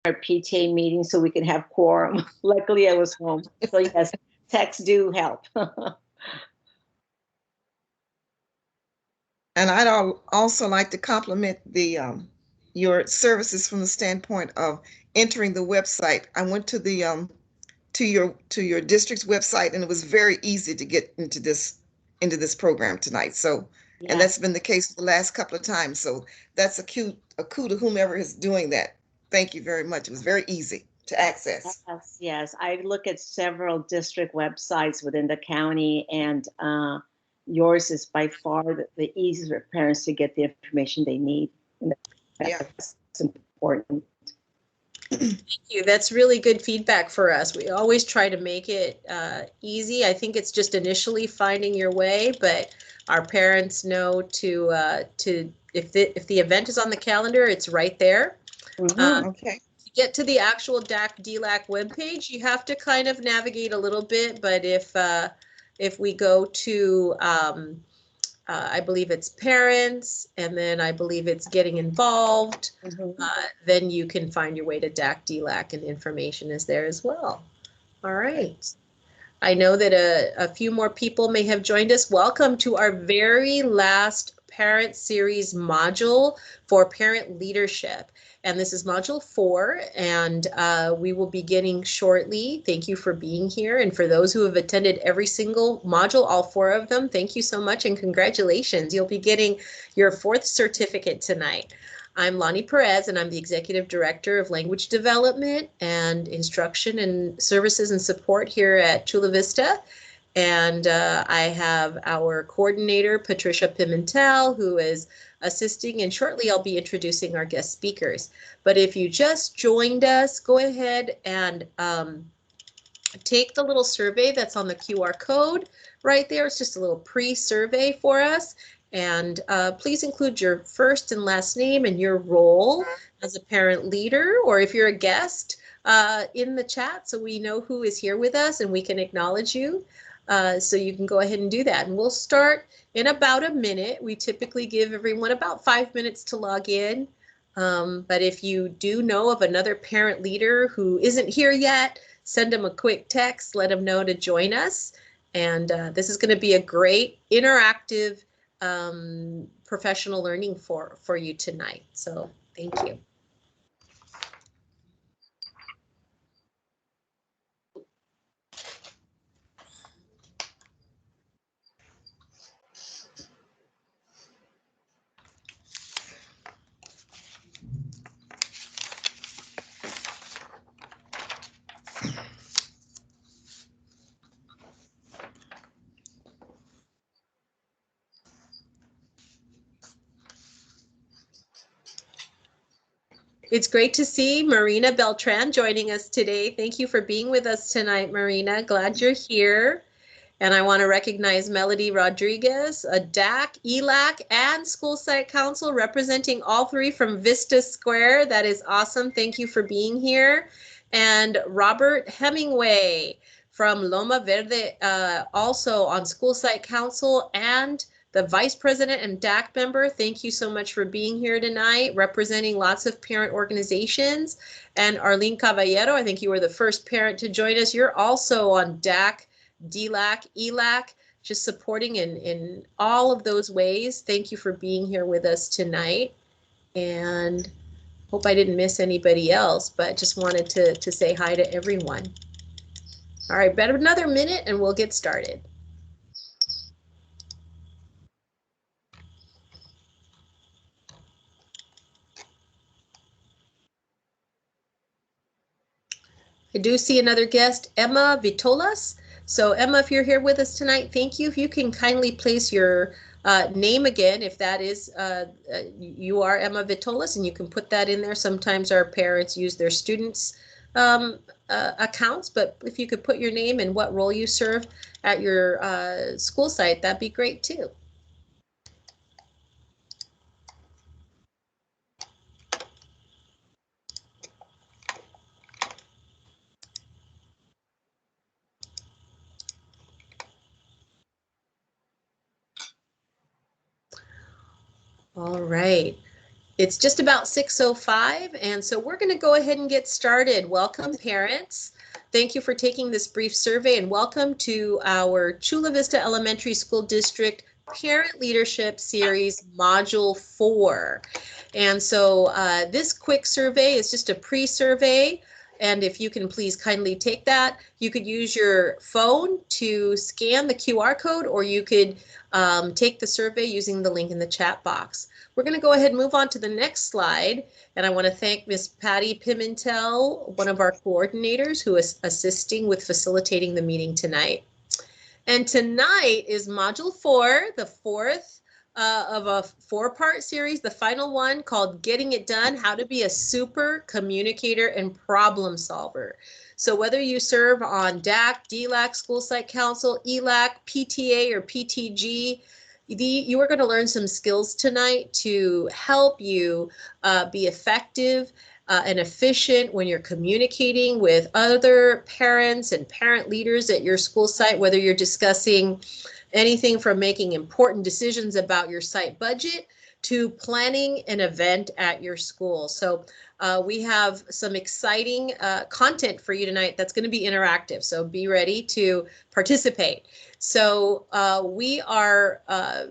our PTA meeting so we can have quorum. Luckily, I was home. So yes, texts do help. And I'd also like to compliment the your services from the standpoint of entering the website. I went to the to your district's website, and it was very easy to get into this program tonight. So, and that's been the case the last couple of times. So that's a coup to whomever is doing that. Thank you very much. It was very easy to access. Yes, yes. I look at several district websites within the county, and yours is by far the easiest for parents to get the information they need. And that's important. Thank you. That's really good feedback for us. We always try to make it easy. I think it's just initially finding your way, but our parents know to if the event is on the calendar, it's right there. Okay. To get to the actual DAC DLAC webpage, you have to kind of navigate a little bit. But if we go to I believe it's parents, and then I believe it's getting involved. Then you can find your way to DAC, DLAC, and information is there as well. All right. I know that a few more people may have joined us. Welcome to our very last parent series module for parent leadership. And this is module 4, and we will be beginning shortly. Thank you for being here. And for those who have attended every single module, all 4 of them, thank you so much and congratulations. You'll be getting your 4th certificate tonight. I'm Lonnie Perez, and I'm the Executive Director of Language Development and Instruction and Services and Support here at Chula Vista. And I have our coordinator, Patricia Pimentel, who is assisting, and shortly I'll be introducing our guest speakers. But if you just joined us, go ahead and take the little survey that's on the QR code right there. It's just a little pre-survey for us. And please include your first and last name and your role as a parent leader, or if you're a guest, in the chat so we know who is here with us and we can acknowledge you. So you can go ahead and do that. And we'll start in about a minute. We typically give everyone about 5 minutes to log in. But if you do know of another parent leader who isn't here yet, send them a quick text, let them know to join us. And this is going to be a great interactive professional learning for you tonight. So thank you. It's great to see Marina Beltran joining us today. Thank you for being with us tonight, Marina. Glad you're here. And I want to recognize Melody Rodriguez, a DAC, ELAC, and School Site Council representing all 3 from Vista Square. That is awesome. Thank you for being here. And Robert Hemingway from Loma Verde, also on School Site Council, and the Vice President and DAC member. Thank you so much for being here tonight, representing lots of parent organizations. And Arlene Caballero, I think you were the first parent to join us. You're also on DAC, DLAC, ELAC, just supporting in all of those ways. Thank you for being here with us tonight. And hope I didn't miss anybody else, but just wanted to say hi to everyone. All right, about another minute and we'll get started. I do see another guest, Emma Vitolas. So Emma, if you're here with us tonight, thank you. If you can kindly place your name again, if that is, you are Emma Vitolas, and you can put that in there. Sometimes our parents use their students' accounts, but if you could put your name and what role you serve at your school site, that'd be great too. All right. It's just about 6:05, and so we're going to go ahead and get started. Welcome, parents. Thank you for taking this brief survey, and welcome to our Chula Vista Elementary School District Parent Leadership Series, Module 4. And so this quick survey is just a pre-survey, and if you can please kindly take that, you could use your phone to scan the QR code, or you could take the survey using the link in the chat box. We're going to go ahead and move on to the next slide. And I want to thank Ms. Patty Pimentel, one of our coordinators, who is assisting with facilitating the meeting tonight. And tonight is Module 4, the fourth of a 4-part series, the final one called Getting It Done, How to Be a Super Communicator and Problem Solver. So whether you serve on DAC, DLAC, School Site Council, ELAC, PTA, or PTG, you are going to learn some skills tonight to help you be effective and efficient when you're communicating with other parents and parent leaders at your school site, whether you're discussing anything from making important decisions about your site budget to planning an event at your school. So we have some exciting content for you tonight that's going to be interactive. So be ready to participate. So we are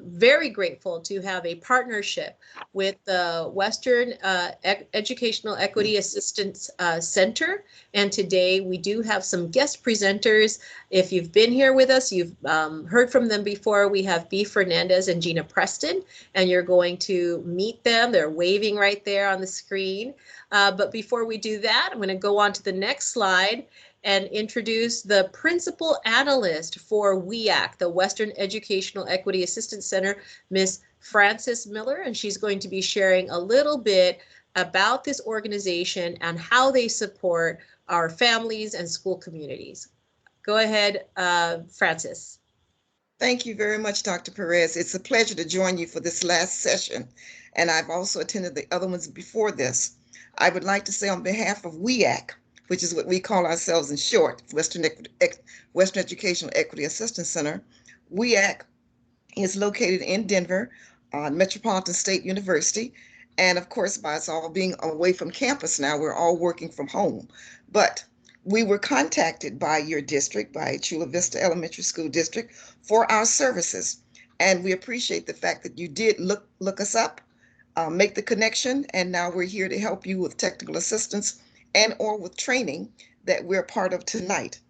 very grateful to have a partnership with the Western Educational Equity Assistance Center. And today we do have some guest presenters. If you've been here with us, you've heard from them before. We have Fernandez and Jeana Preston, and you're going to meet them. They're waving right there on the screen. But before we do that, I'm going to go on to the next slide and introduce the principal analyst for WEAC, the Western Educational Equity Assistance Center, Ms. Frances Miller, and she's going to be sharing a little bit about this organization and how they support our families and school communities. Go ahead, Frances. Thank you very much, Dr. Perez. It's a pleasure to join you for this last session, and I've also attended the other ones before this. I would like to say on behalf of WEAC, which is what we call ourselves in short, Western Educational Equity Assistance Center. WEAC is located in Denver, Metropolitan State University. And of course, by us all being away from campus now, we're all working from home. But we were contacted by your district, by Chula Vista Elementary School District, for our services. And we appreciate the fact that you did look us up, make the connection, and now we're here to help you with technical assistance and or with training that we're part of tonight.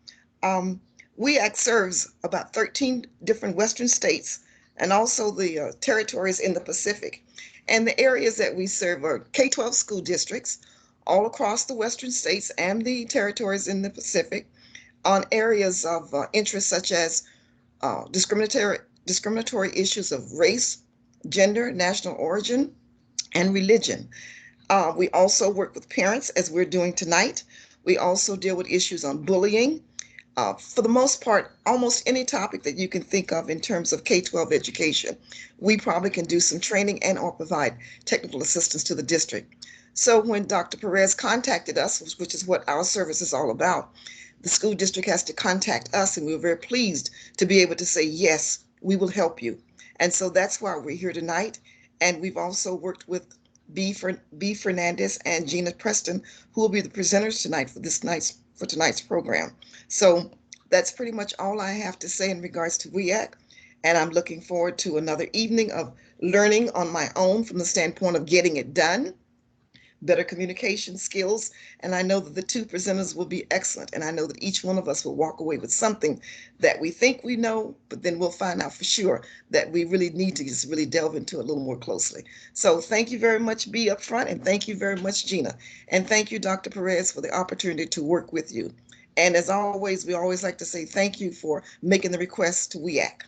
WEAC serves about 13 different Western states and also the territories in the Pacific. And the areas that we serve are K-12 school districts all across the Western states and the territories in the Pacific on areas of interest such as discriminatory issues of race, gender, national origin, and religion. We also work with parents, as we're doing tonight. We also deal with issues on bullying. For the most part, almost any topic that you can think of in terms of K-12 education, we probably can do some training and or provide technical assistance to the district. So when Dr. Perez contacted us, which is what our service is all about, the school district has to contact us, and we were very pleased to be able to say, yes, we will help you. And so that's why we're here tonight. And we've also worked with B. Fernandez and Jeana Preston, who will be the presenters tonight for tonight's program. So that's pretty much all I have to say in regards to WEAC. And I'm looking forward to another evening of learning on my own from the standpoint of getting it done, better communication skills. And I know that the two presenters will be excellent. And I know that each one of us will walk away with something that we think we know, but then we'll find out for sure that we really need to just really delve into it a little more closely. So thank you very much, B, up front. And thank you very much, Jeana. And thank you, Dr. Perez, for the opportunity to work with you. And as always, we always like to say thank you for making the request to WEAC.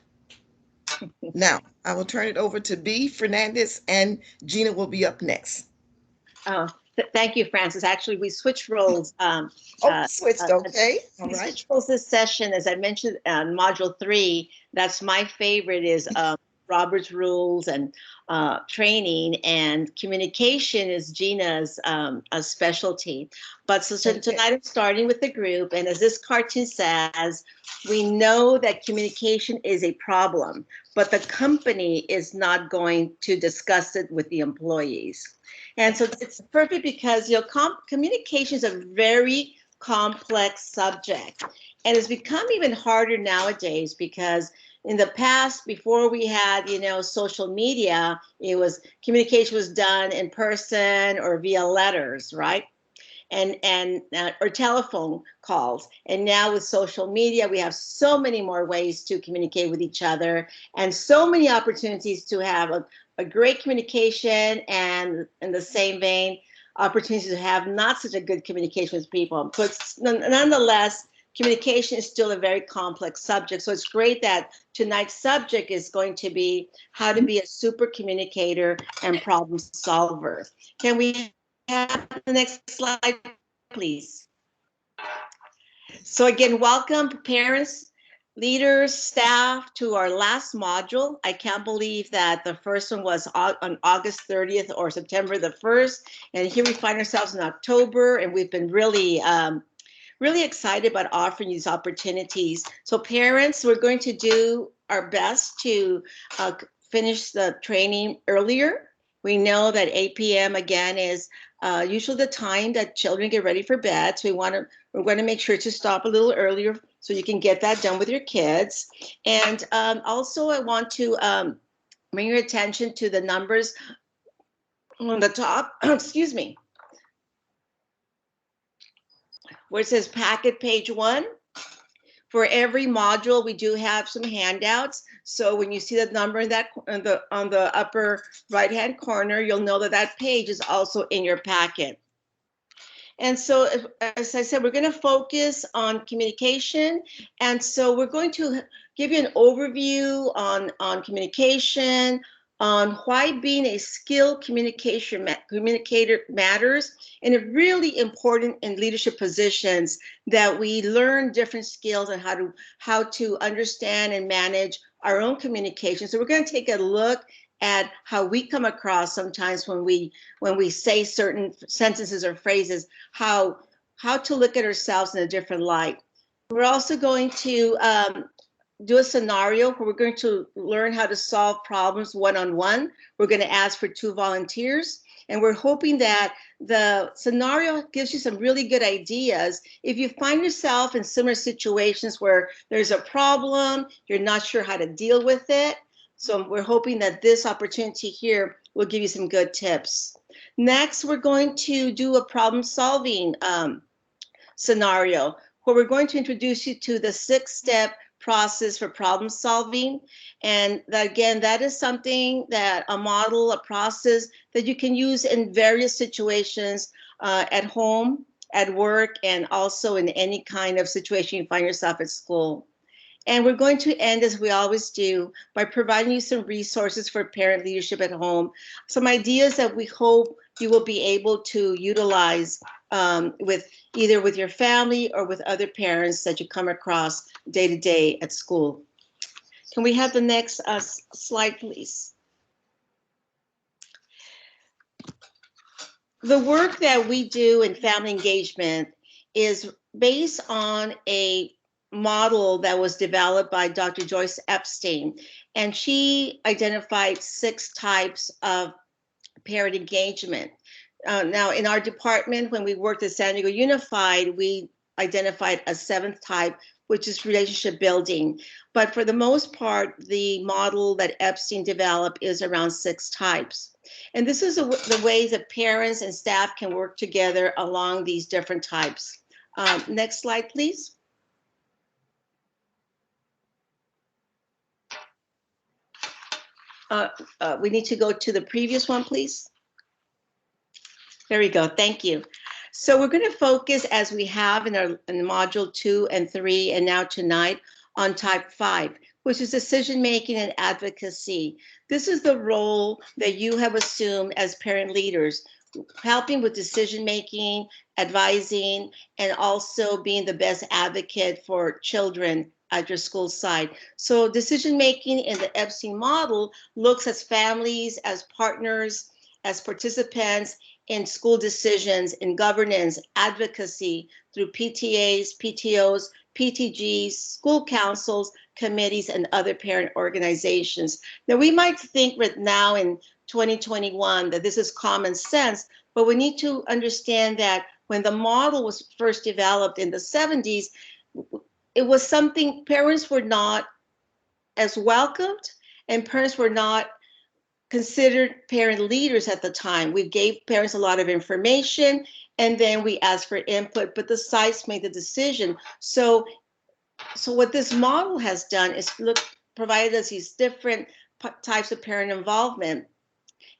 Now, I will turn it over to B. Fernandez, and Jeana will be up next. Thank you, Frances. Actually, we switched roles. Switched, okay. All We right. switched roles this session. As I mentioned on Module 3, that's my favorite, is Robert's rules and training, and communication is Jeana's a specialty. But so tonight I'm starting with the group, and as this cartoon says, we know that communication is a problem, but the company is not going to discuss it with the employees. And so it's perfect because, you know, communication is a very complex subject, and it's become even harder nowadays because in the past, before we had, you know, social media, communication was done in person or via letters, right? And or telephone calls. And now with social media, we have so many more ways to communicate with each other, and so many opportunities to have a great communication, and in the same vein, opportunities to have not such a good communication with people. But nonetheless, communication is still a very complex subject. So it's great that tonight's subject is going to be how to be a super communicator and problem solver. Can we have the next slide, please? So again, welcome parents, leaders, staff to our last module. I can't believe that the first one was on August 30th or September the 1st. And here we find ourselves in October, and we've been really excited about offering these opportunities. So parents, we're going to do our best to finish the training earlier. We know that 8 p.m. again is usually the time that children get ready for bed. So we're going to make sure to stop a little earlier so you can get that done with your kids. And also I want to bring your attention to the numbers on the top, excuse me, where it says packet page 1. For every module, we do have some handouts. So when you see the number in that on the upper right-hand corner, you'll know that that page is also in your packet. And so, as I said, we're going to focus on communication. And so we're going to give you an overview on communication, on why being a skilled communicator matters, and it's really important in leadership positions that we learn different skills and how to understand and manage our own communication. So we're going to take a look at how we come across sometimes when we say certain sentences or phrases, how to look at ourselves in a different light. We're also going to do a scenario where we're going to learn how to solve problems one-on-one. We're going to ask for 2 volunteers, and we're hoping that the scenario gives you some really good ideas. If you find yourself in similar situations where there's a problem, you're not sure how to deal with it, so we're hoping that this opportunity here will give you some good tips. Next, we're going to do a problem-solving scenario where we're going to introduce you to the 6-step process for problem solving. And that, again, that is something that a model, a process that you can use in various situations at home, at work, and also in any kind of situation you find yourself at school. And we're going to end, as we always do, by providing you some resources for parent leadership at home, some ideas that we hope you will be able to utilize with either with your family or with other parents that you come across day to day at school. Can we have the next slide, please? The work that we do in family engagement is based on a model that was developed by Dr. Joyce Epstein, and she identified 6 types of parent engagement. Now, in our department, when we worked at San Diego Unified, we identified a 7th type, which is relationship building. But for the most part, the model that Epstein developed is around 6 types. And this is the ways that parents and staff can work together along these different types. Next slide, please. We need to go to the previous one, please. There we go. Thank you. So we're going to focus, as we have in module 2 and 3, and now tonight, on type 5, which is decision making and advocacy. This is the role that you have assumed as parent leaders, helping with decision making, advising, and also being the best advocate for children at your school side. So decision-making in the Epstein model looks at families as partners, as participants in school decisions, in governance, advocacy, through PTAs, PTOs, PTGs, school councils, committees, and other parent organizations. Now, we might think right now in 2021 that this is common sense, but we need to understand that when the model was first developed in the 70s, it was something parents were not as welcomed, and parents were not considered parent leaders at the time. We gave parents a lot of information, and then we asked for input, but the sites made the decision. So what this model has done is provided us these different types of parent involvement.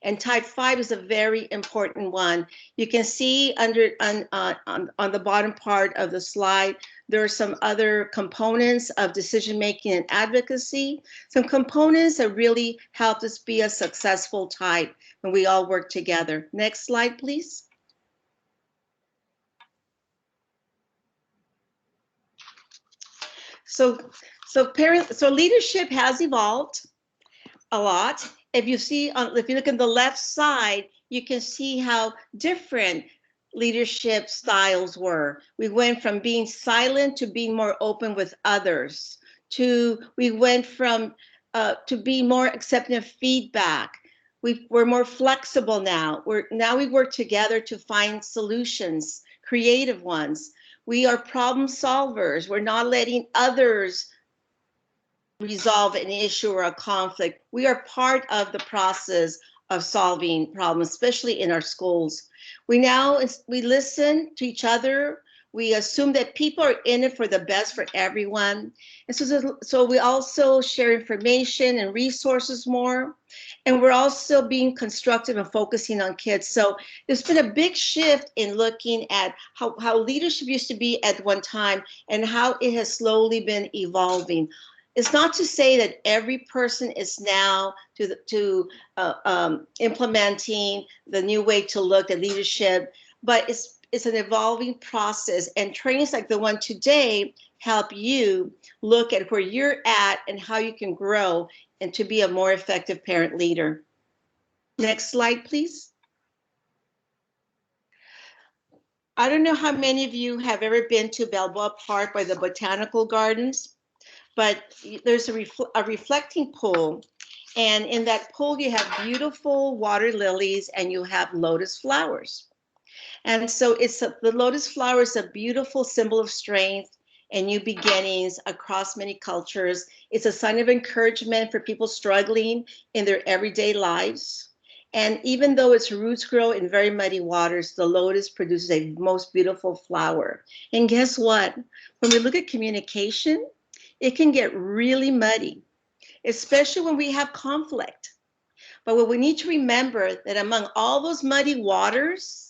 And type 5 is a very important one. You can see on the bottom part of the slide, there are some other components of decision-making and advocacy, some components that really helped us be a successful type when we all work together. Next slide, please. So leadership has evolved a lot. If you look at the left side, you can see how different leadership styles were. We went from being silent to being more open with others. We went from to be more accepting of feedback. We're more flexible now. We work together to find solutions, creative ones. We are problem solvers. We're not letting others resolve an issue or a conflict. We are part of the process of solving problems, especially in our schools. We listen to each other. We assume that people are in it for the best for everyone. And so we also share information and resources more. And we're also being constructive and focusing on kids. So there's been a big shift in looking at how leadership used to be at one time and how it has slowly been evolving. It's not to say that every person is now implementing the new way to look at leadership, but it's an evolving process, and trainings like the one today help you look at where you're at and how you can grow and to be a more effective parent leader. Next slide, please. I don't know how many of you have ever been to Balboa Park by the Botanical Gardens, but there's a reflecting pool, and in that pool you have beautiful water lilies and you have lotus flowers. And so the lotus flower is a beautiful symbol of strength and new beginnings across many cultures. It's a sign of encouragement for people struggling in their everyday lives. And even though its roots grow in very muddy waters, the lotus produces a most beautiful flower. And guess what? When we look at communication, it can get really muddy, especially when we have conflict. But what we need to remember that among all those muddy waters,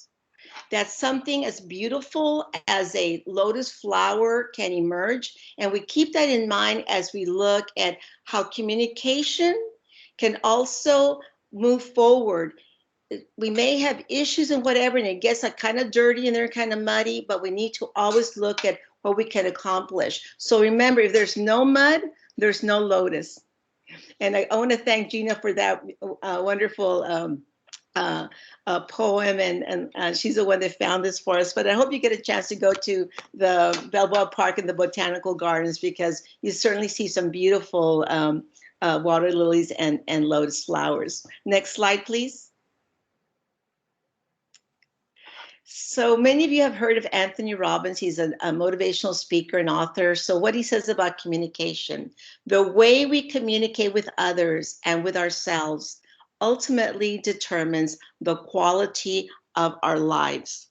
that something as beautiful as a lotus flower can emerge. And we keep that in mind as we look at how communication can also move forward. We may have issues and whatever, and it gets kind of dirty and they're kind of muddy, but we need to always look at what we can accomplish. So remember, if there's no mud, there's no lotus. And I want to thank Jeana for that wonderful poem, and she's the one that found this for us. But I hope you get a chance to go to the Balboa Park and the Botanical Gardens, because you certainly see some beautiful water lilies and lotus flowers. Next slide, please. So many of you have heard of Anthony Robbins. He's a motivational speaker and author. So what he says about communication, the way we communicate with others and with ourselves ultimately determines the quality of our lives.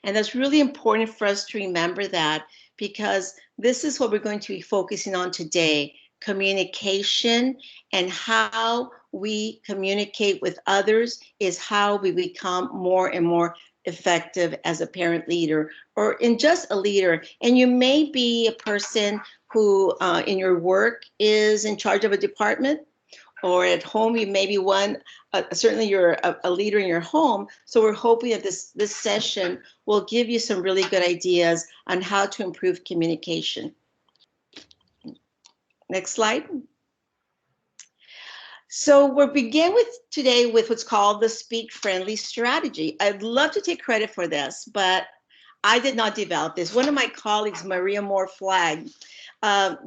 And that's really important for us to remember that, because this is what we're going to be focusing on today: communication, and how we communicate with others is how we become more and more effective as a parent leader, or in just a leader. And you may be a person who in your work is in charge of a department, or at home you may be one, certainly you're a leader in your home. So we're hoping that this session will give you some really good ideas on how to improve communication. Next slide. So we'll begin with today with what's called the Speak Friendly strategy. I'd love to take credit for this, but I did not develop this. One of my colleagues, Maria Moore Flagg, I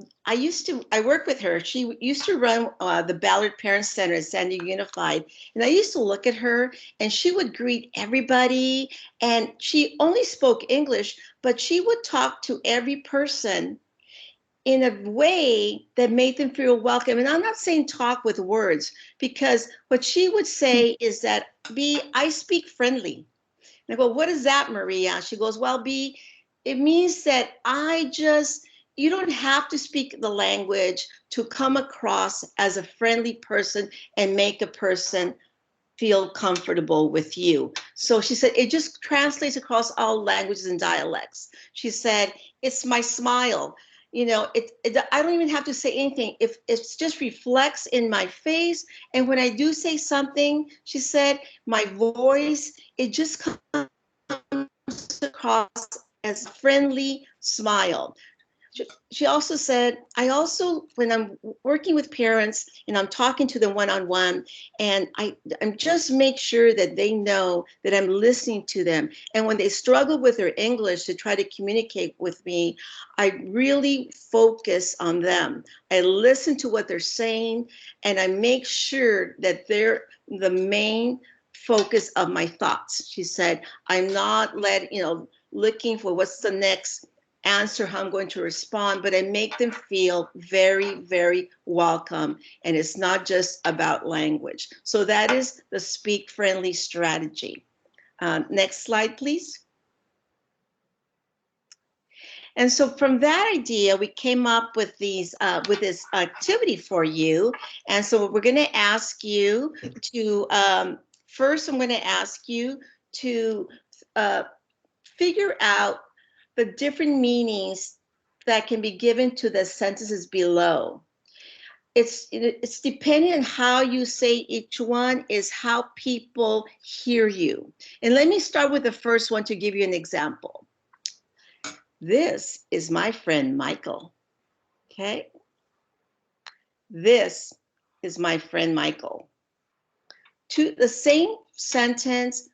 worked with her. She used to run the Ballard Parent Center at San Diego Unified. And I used to look at her and she would greet everybody. And she only spoke English, but she would talk to every person in a way that made them feel welcome. And I'm not saying talk with words, because what she would say is that, B, I speak friendly. And I go, what is that, Maria? She goes, well, B, it means that you don't have to speak the language to come across as a friendly person and make a person feel comfortable with you. So she said, it just translates across all languages and dialects. She said, it's my smile. You know, I don't even have to say anything. If it just reflects in my face, and when I do say something, she said, my voice, it just comes across as friendly smile. She also said, when I'm working with parents and I'm talking to them one-on-one, and I'm just make sure that they know that I'm listening to them. And when they struggle with their English to try to communicate with me, I really focus on them. I listen to what they're saying, and I make sure that they're the main focus of my thoughts. She said, I'm not looking for what's the next answer, how I'm going to respond, but I make them feel very, very welcome. And it's not just about language. So that is the Speak Friendly strategy. Next slide, please. And so from that idea, we came up with this activity for you. And so we're going to ask you to, first, I'm going to ask you to figure out the different meanings that can be given to the sentences below. It's depending on how you say each one is how people hear you. And let me start with the first one to give you an example. This is my friend Michael. Okay. This is my friend Michael. The same sentence,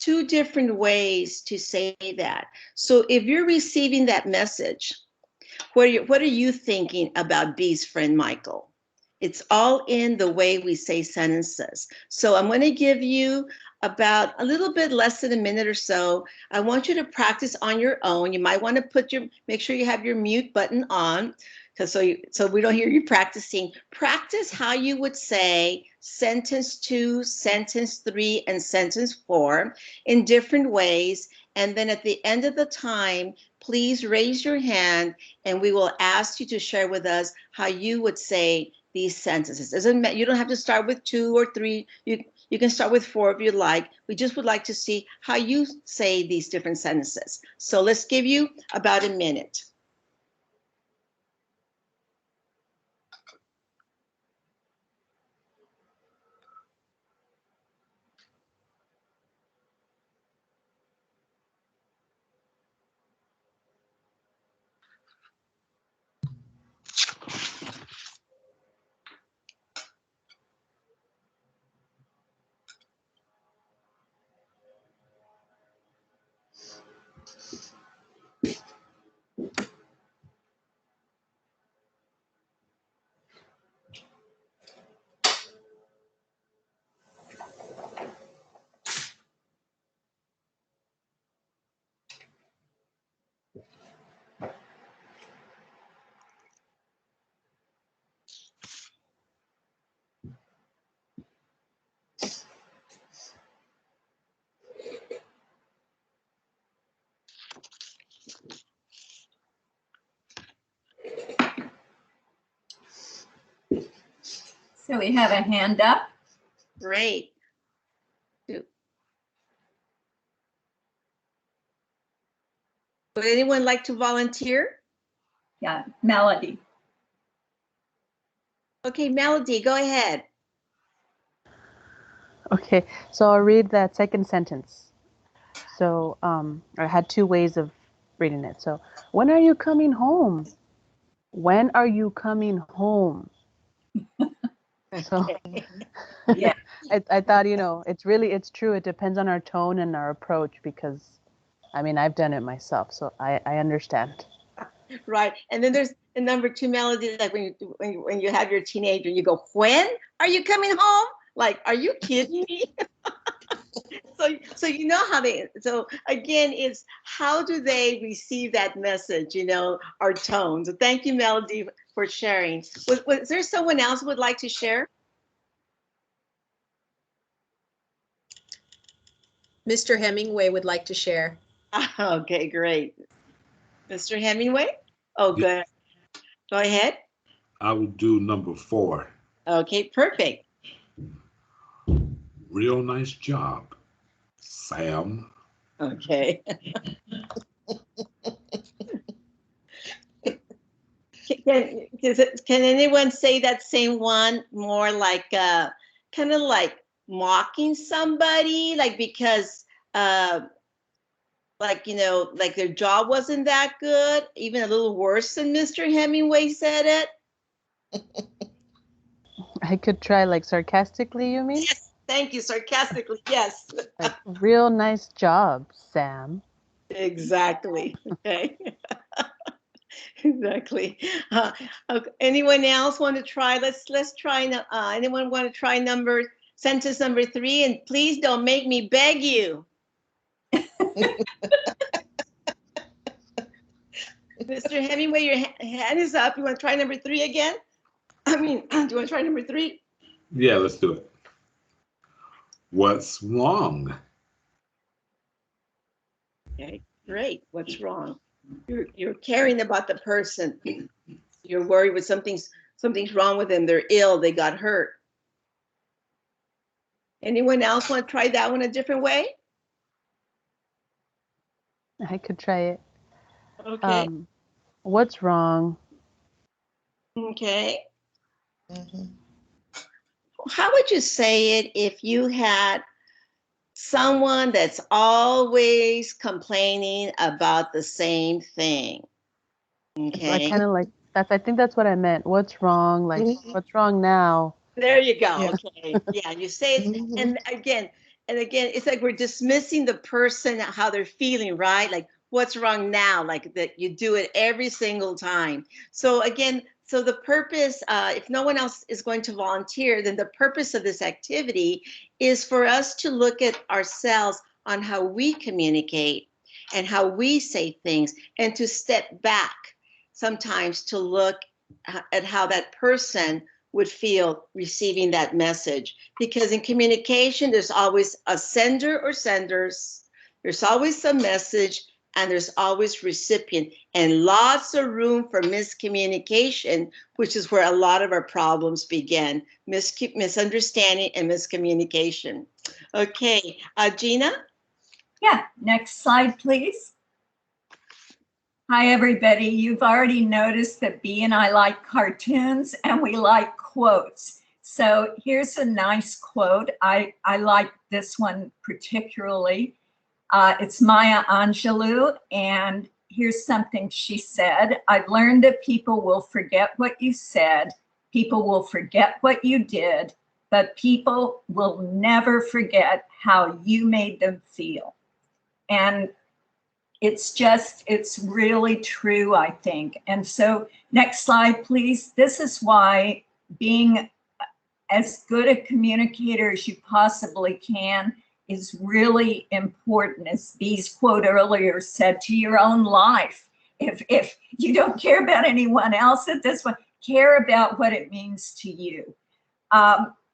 two different ways to say that. So if you're receiving that message, what are you thinking about B's friend Michael? It's all in the way we say sentences. So I'm going to give you about a little bit less than a minute or so. I want you to practice on your own. You might want to make sure you have your mute button on, so we don't hear you practicing. Practice how you would say sentence 2, sentence 3, and sentence 4 in different ways. And then at the end of the time, please raise your hand and we will ask you to share with us how you would say these sentences. You don't have to start with 2 or 3. You can start with 4 if you like. We just would like to see how you say these different sentences. So let's give you about a minute. So we have a hand up. Great. Would anyone like to volunteer? Yeah, Melody. Okay, Melody, go ahead. Okay, so I'll read that second sentence. So I had 2 ways of reading it. So, when are you coming home? when are you coming home? So Yeah. I thought, it's true. It depends on our tone and our approach because, I mean, I've done it myself, so I understand. Right. And then there's the number 2 melody, like when you have your teenager, you go, when are you coming home? Like, are you kidding me? So you know how so again, it's how do they receive that message, our tone. So thank you, Melody, for sharing. Was there someone else who would like to share? Mr. Hemingway would like to share. Okay, great. Mr. Hemingway? Oh, good. Go ahead. I will do number 4. Okay, perfect. Real nice job, Sam. Okay. Can anyone say that same one more like kind of like mocking somebody, like because like like their job wasn't that good, even a little worse than Mr. Hemingway said it? I could try like sarcastically, you mean? Yes, thank you. Sarcastically, yes. Like, real nice job, Sam. Exactly. Okay. Exactly. Okay. Anyone else want to try? Let's try. Anyone want to try sentence number 3? And please don't make me beg you. Mr. Hemingway, your hand is up. You want to try number 3 again? I mean, do you want to try number 3? Yeah, let's do it. What's wrong? Okay, great. What's wrong? You're caring about the person. You're worried with something's wrong with them. They're ill. They got hurt. Anyone else want to try that one a different way? I could try it. Okay. What's wrong? Okay. Mhm. How would you say it if you had someone that's always complaining about the same thing? Okay. I kind of like that's. I think that's what I meant. What's wrong? Like, what's wrong now? There you go. Yeah. Okay. Yeah, you say it, Mhm. and again, it's like we're dismissing the person, how they're feeling, right? Like, what's wrong now? Like that you do it every single time. So again, so the purpose, if no one else is going to volunteer, then the purpose of this activity is for us to look at ourselves on how we communicate and how we say things, and to step back sometimes to look at how that person would feel receiving that message. Because in communication, there's always a sender or senders, there's always some message, and there's always recipient, and lots of room for miscommunication, which is where a lot of our problems begin. Misunderstanding and miscommunication. Okay, Jeana? Yeah, next slide, please. Hi, everybody. You've already noticed that Bea and I like cartoons and we like quotes. So here's a nice quote. I like this one particularly. It's Maya Angelou, and here's something she said. I've learned that people will forget what you said, people will forget what you did, but people will never forget how you made them feel. And it's really true, I think. And so next slide, please. This is why being as good a communicator as you possibly can is really important, as Bea's quote earlier said, to your own life. If you don't care about anyone else at this one, care about what it means to you.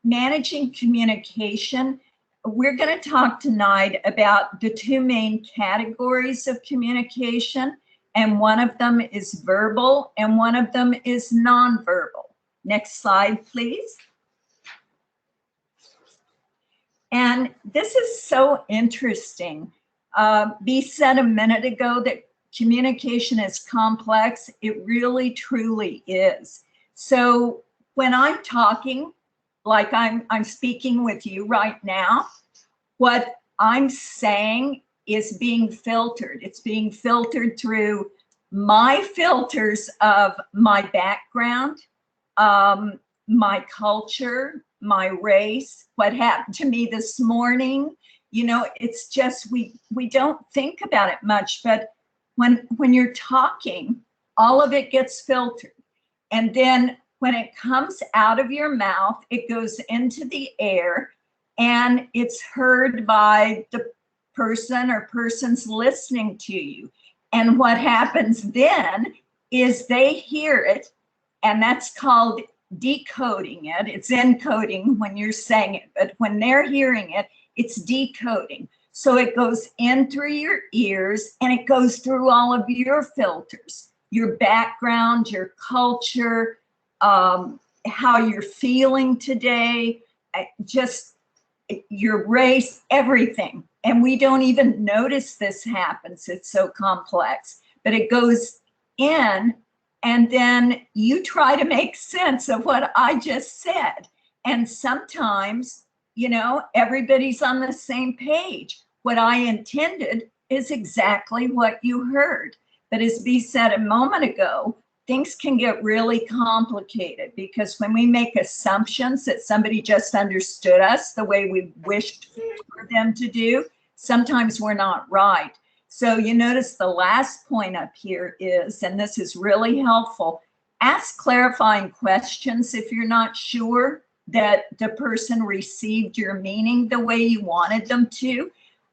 Managing communication. We're going to talk tonight about the 2 main categories of communication, and one of them is verbal and one of them is nonverbal. Next slide, please. And this is so interesting. Bea said a minute ago that communication is complex. It really, truly is. So when I'm talking, like I'm speaking with you right now, what I'm saying is being filtered. It's being filtered through my filters of my background, my culture, my race, what happened to me this morning. You know, it's just, we don't think about it much, but when you're talking, all of it gets filtered. And then when it comes out of your mouth, it goes into the air and it's heard by the person or persons listening to you. And what happens then is they hear it, and that's called decoding it. It's encoding when you're saying it, but when they're hearing it, it's decoding. So it goes in through your ears and it goes through all of your filters, your background, your culture, how you're feeling today, just your race, everything. And we don't even notice this happens. It's so complex, but it goes in, and then you try to make sense of what I just said. And sometimes, you know, everybody's on the same page. What I intended is exactly what you heard. But as Bea said a moment ago, things can get really complicated because when we make assumptions that somebody just understood us the way we wished for them to do, sometimes we're not right. So you notice the last point up here is, and this is really helpful, ask clarifying questions if you're not sure that the person received your meaning the way you wanted them to.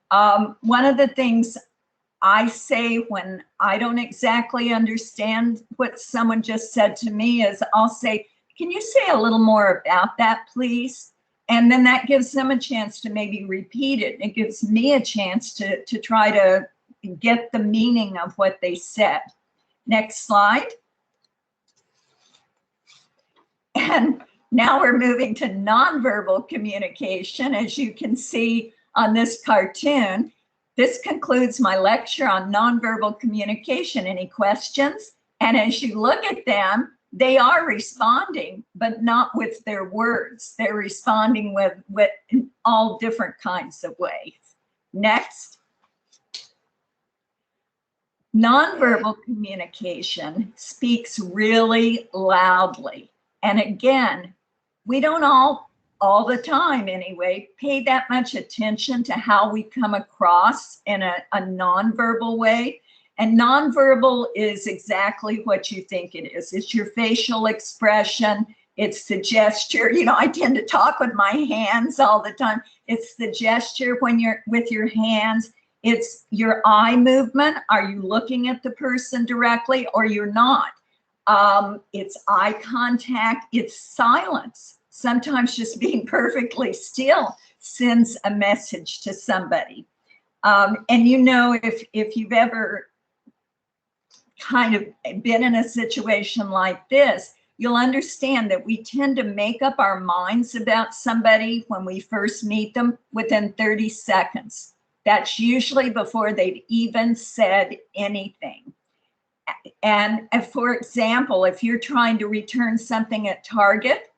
One of the things I say when I don't exactly understand what someone just said to me is I'll say, can you say a little more about that, please? And then that gives them a chance to maybe repeat it. It gives me a chance to try to get the meaning of what they said. Next slide. And now we're moving to nonverbal communication. As you can see on this cartoon, this concludes my lecture on nonverbal communication. Any questions? And as you look at them, they are responding, but not with their words. They're responding with all different kinds of ways. Next. Nonverbal communication speaks really loudly. And again, we don't all the time anyway, pay that much attention to how we come across in a nonverbal way. And nonverbal is exactly what you think it is. It's your facial expression. It's the gesture. You know, I tend to talk with my hands all the time. It's the gesture when you're with your hands. It's your eye movement. Are you looking at the person directly or you're not? It's eye contact. It's silence. Sometimes just being perfectly still sends a message to somebody. And you know, if you've ever kind of been in a situation like this, you'll understand that we tend to make up our minds about somebody when we first meet them within 30 seconds. That's usually before they've even said anything. And for example, if you're trying to return something at Target,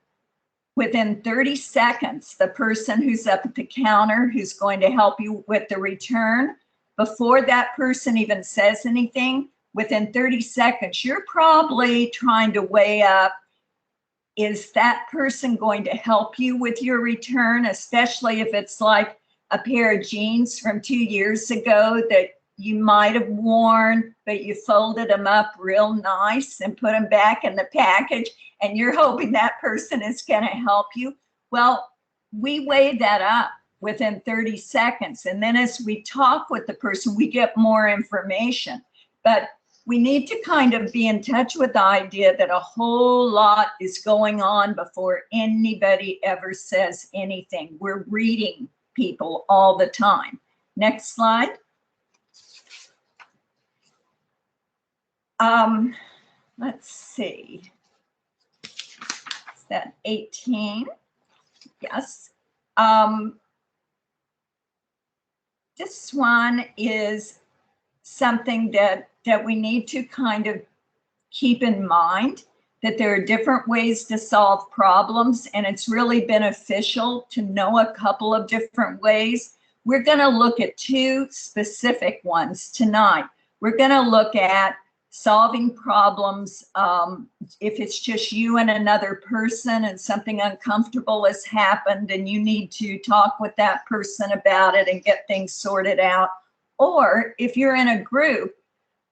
within 30 seconds, the person who's up at the counter who's going to help you with the return, before that person even says anything, within 30 seconds, you're probably trying to weigh up, is that person going to help you with your return, especially if it's like a pair of jeans from 2 years ago that you might have worn, but you folded them up real nice and put them back in the package, and you're hoping that person is going to help you. Well, we weigh that up within 30 seconds. And then as we talk with the person, we get more information. But we need to kind of be in touch with the idea that a whole lot is going on before anybody ever says anything. We're reading people all the time. Next slide. Let's see. Is that 18? Yes. This one is something that we need to kind of keep in mind, that there are different ways to solve problems, and it's really beneficial to know a couple of different ways. We're going to look at two specific ones tonight. We're going to look at solving problems. If it's just you and another person and something uncomfortable has happened and you need to talk with that person about it and get things sorted out. Or if you're in a group,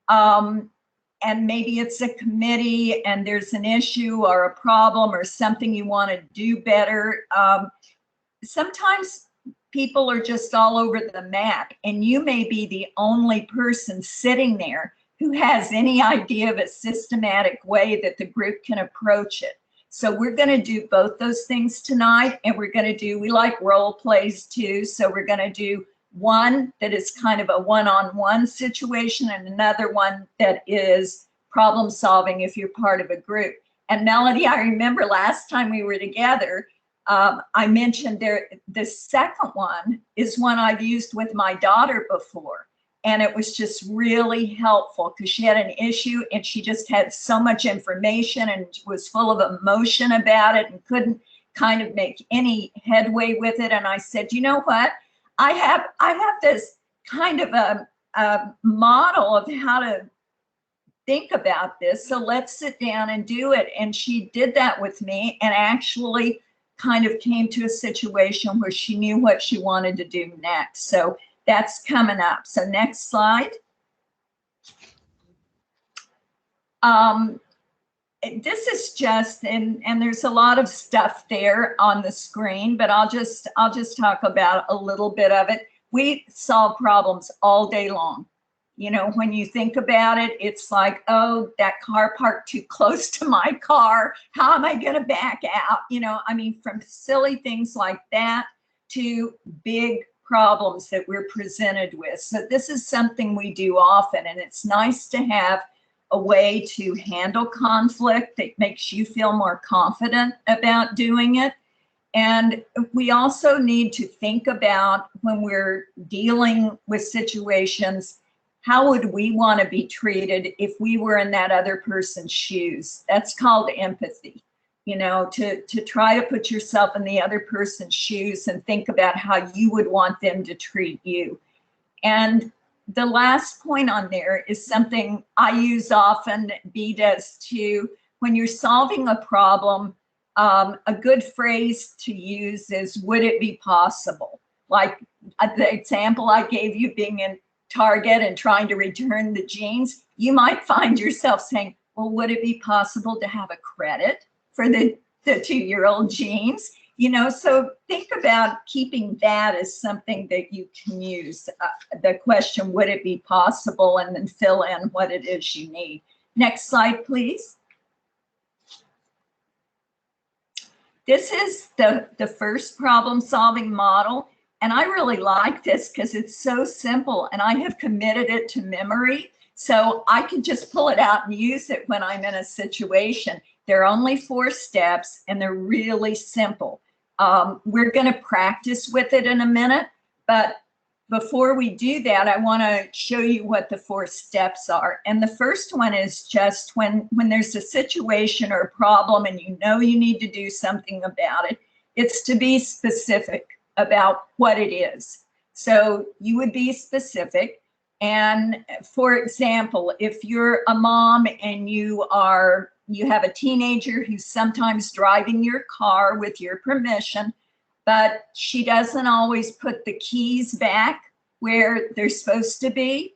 and maybe it's a committee and there's an issue or a problem or something you want to do better. Sometimes people are just all over the map, and you may be the only person sitting there who has any idea of a systematic way that the group can approach it. So we're going to do both those things tonight, and we're going to do, we like role plays too, so we're going to do one that is kind of a one-on-one situation and another one that is problem solving if you're part of a group. And Melody, I remember last time we were together, I mentioned the second one is one I've used with my daughter before. And it was just really helpful because she had an issue and she just had so much information and was full of emotion about it and couldn't kind of make any headway with it. And I said, you know what? I have this kind of a model of how to think about this. So let's sit down and do it. And she did that with me and actually kind of came to a situation where she knew what she wanted to do next. So that's coming up. So next slide. This is just, and there's a lot of stuff there on the screen, but I'll just talk about a little bit of it. We solve problems all day long. You know, when you think about it, it's like, oh, that car parked too close to my car. How am I going to back out? You know, I mean, from silly things like that to big problems that we're presented with. So this is something we do often, and it's nice to have a way to handle conflict that makes you feel more confident about doing it. And we also need to think about when we're dealing with situations, how would we want to be treated if we were in that other person's shoes? That's called empathy, you know, to try to put yourself in the other person's shoes and think about how you would want them to treat you. And the last point on there is something I use often, B does too. When you're solving a problem, a good phrase to use is, would it be possible? Like the example I gave you, being in Target and trying to return the jeans, you might find yourself saying, well, would it be possible to have a credit for the 2-year-old jeans? You know, so think about keeping that as something that you can use. The question, would it be possible? And then fill in what it is you need. Next slide, please. This is the first problem solving model. And I really like this because it's so simple and I have committed it to memory. So I can just pull it out and use it when I'm in a situation. There are only 4 steps and they're really simple. We're going to practice with it in a minute, but before we do that, I want to show you what the 4 steps are. And the first one is just when there's a situation or a problem and you know you need to do something about it, it's to be specific about what it is. So you would be specific. And for example, if you're a mom and you have a teenager who's sometimes driving your car with your permission, but she doesn't always put the keys back where they're supposed to be,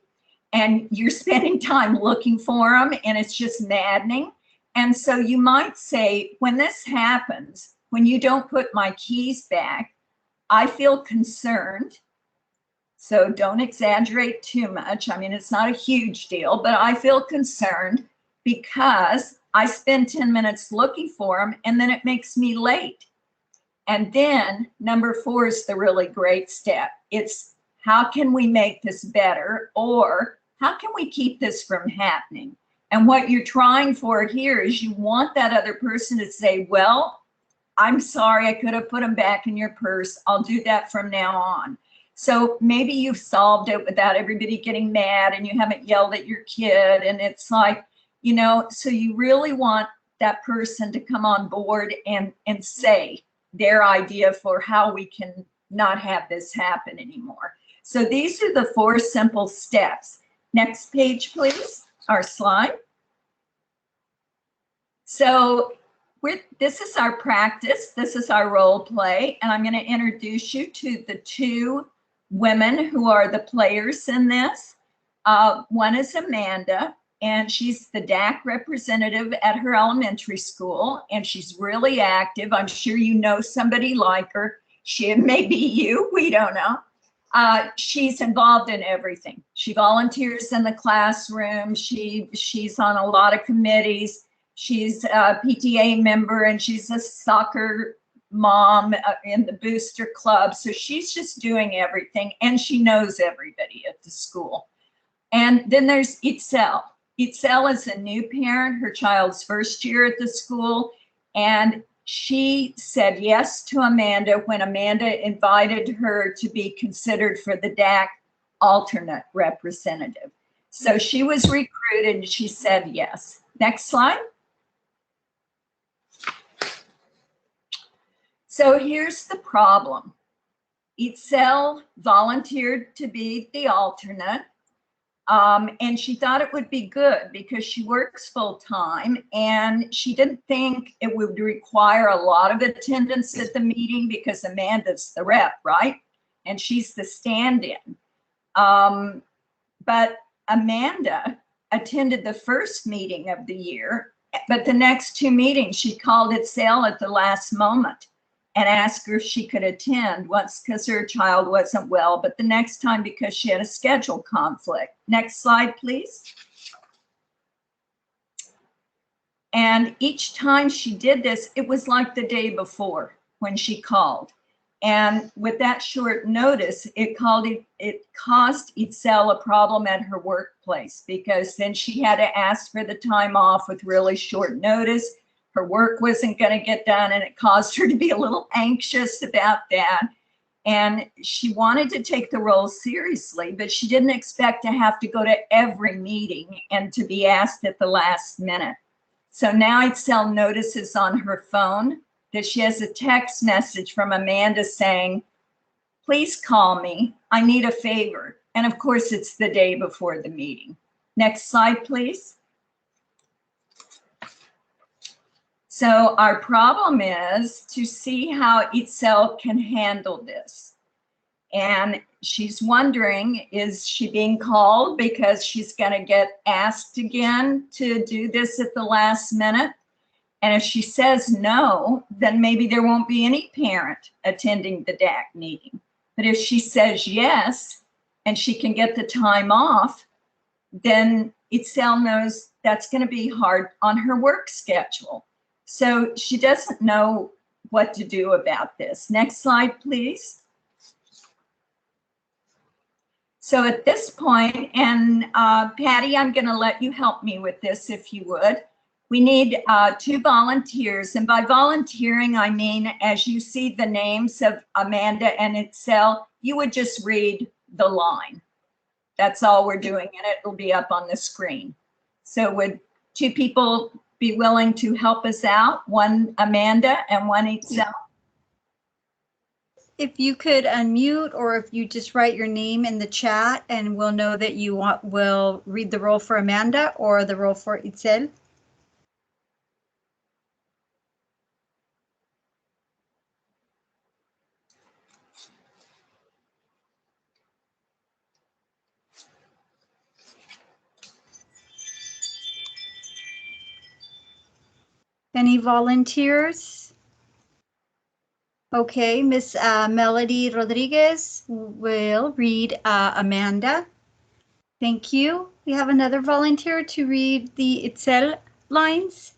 and you're spending time looking for them and it's just maddening. And so you might say, when this happens, when you don't put my keys back, I feel concerned. So don't exaggerate too much. I mean, it's not a huge deal, but I feel concerned because I spend 10 minutes looking for them and then it makes me late. And then number 4 is the really great step. It's, how can we make this better? Or how can we keep this from happening? And what you're trying for here is you want that other person to say, well, I'm sorry, I could have put them back in your purse. I'll do that from now on. So maybe you've solved it without everybody getting mad and you haven't yelled at your kid. And it's like, you know, so you really want that person to come on board and say their idea for how we can not have this happen anymore. So these are the 4 simple steps. Next page, please. our slide. So this is our practice. This is our role play. And I'm going to introduce you to the two women who are the players in this. One is Amanda, and she's the DAC representative at her elementary school, and she's really active. I'm sure you know somebody like her. She may be you, we don't know. She's involved in everything. She volunteers in the classroom. She's on a lot of committees. She's a PTA member, and she's a soccer mom in the booster club. So she's just doing everything, and she knows everybody at the school. And then there's Itzel. Itzel is a new parent, her child's first year at the school, and she said yes to Amanda when Amanda invited her to be considered for the DAC alternate representative. So she was recruited and she said yes. Next slide. So here's the problem. Itzel volunteered to be the alternate. And she thought it would be good because she works full time, and she didn't think it would require a lot of attendance at the meeting because Amanda's the rep, right? And she's the stand-in. But Amanda attended the first meeting of the year, but the next two meetings she called Itzel at the last moment and asked her if she could attend, once because her child wasn't well, but the next time because she had a schedule conflict. Next slide, please. And each time she did this, it was like the day before when she called. And with that short notice, it caused Itzel a problem at her workplace, because then she had to ask for the time off with really short notice. Her work wasn't going to get done, and it caused her to be a little anxious about that. And she wanted to take the role seriously, but she didn't expect to have to go to every meeting and to be asked at the last minute. So now Itzel notices on her phone that she has a text message from Amanda saying, "Please call me. I need a favor." And of course, it's the day before the meeting. Next slide, please. So our problem is to see how Itzel can handle this. And she's wondering, is she being called because she's going to get asked again to do this at the last minute? And if she says no, then maybe there won't be any parent attending the DAC meeting. But if she says yes, and she can get the time off, then Itzel knows that's going to be hard on her work schedule. So she doesn't know what to do about this. Next slide, please. So at this point, and Patty, I'm going to let you help me with this if you would. We need 2 volunteers. And by volunteering, I mean, as you see the names of Amanda and Itzel, you would just read the line. That's all we're doing, and it will be up on the screen. So would 2 people be willing to help us out? One Amanda and one Itzel. If you could unmute, or if you just write your name in the chat, and we'll know that you will read the role for Amanda or the role for Itzel. Any volunteers? Okay, Miss Melody Rodriguez will read Amanda. Thank you. We have another volunteer to read the Itzel lines.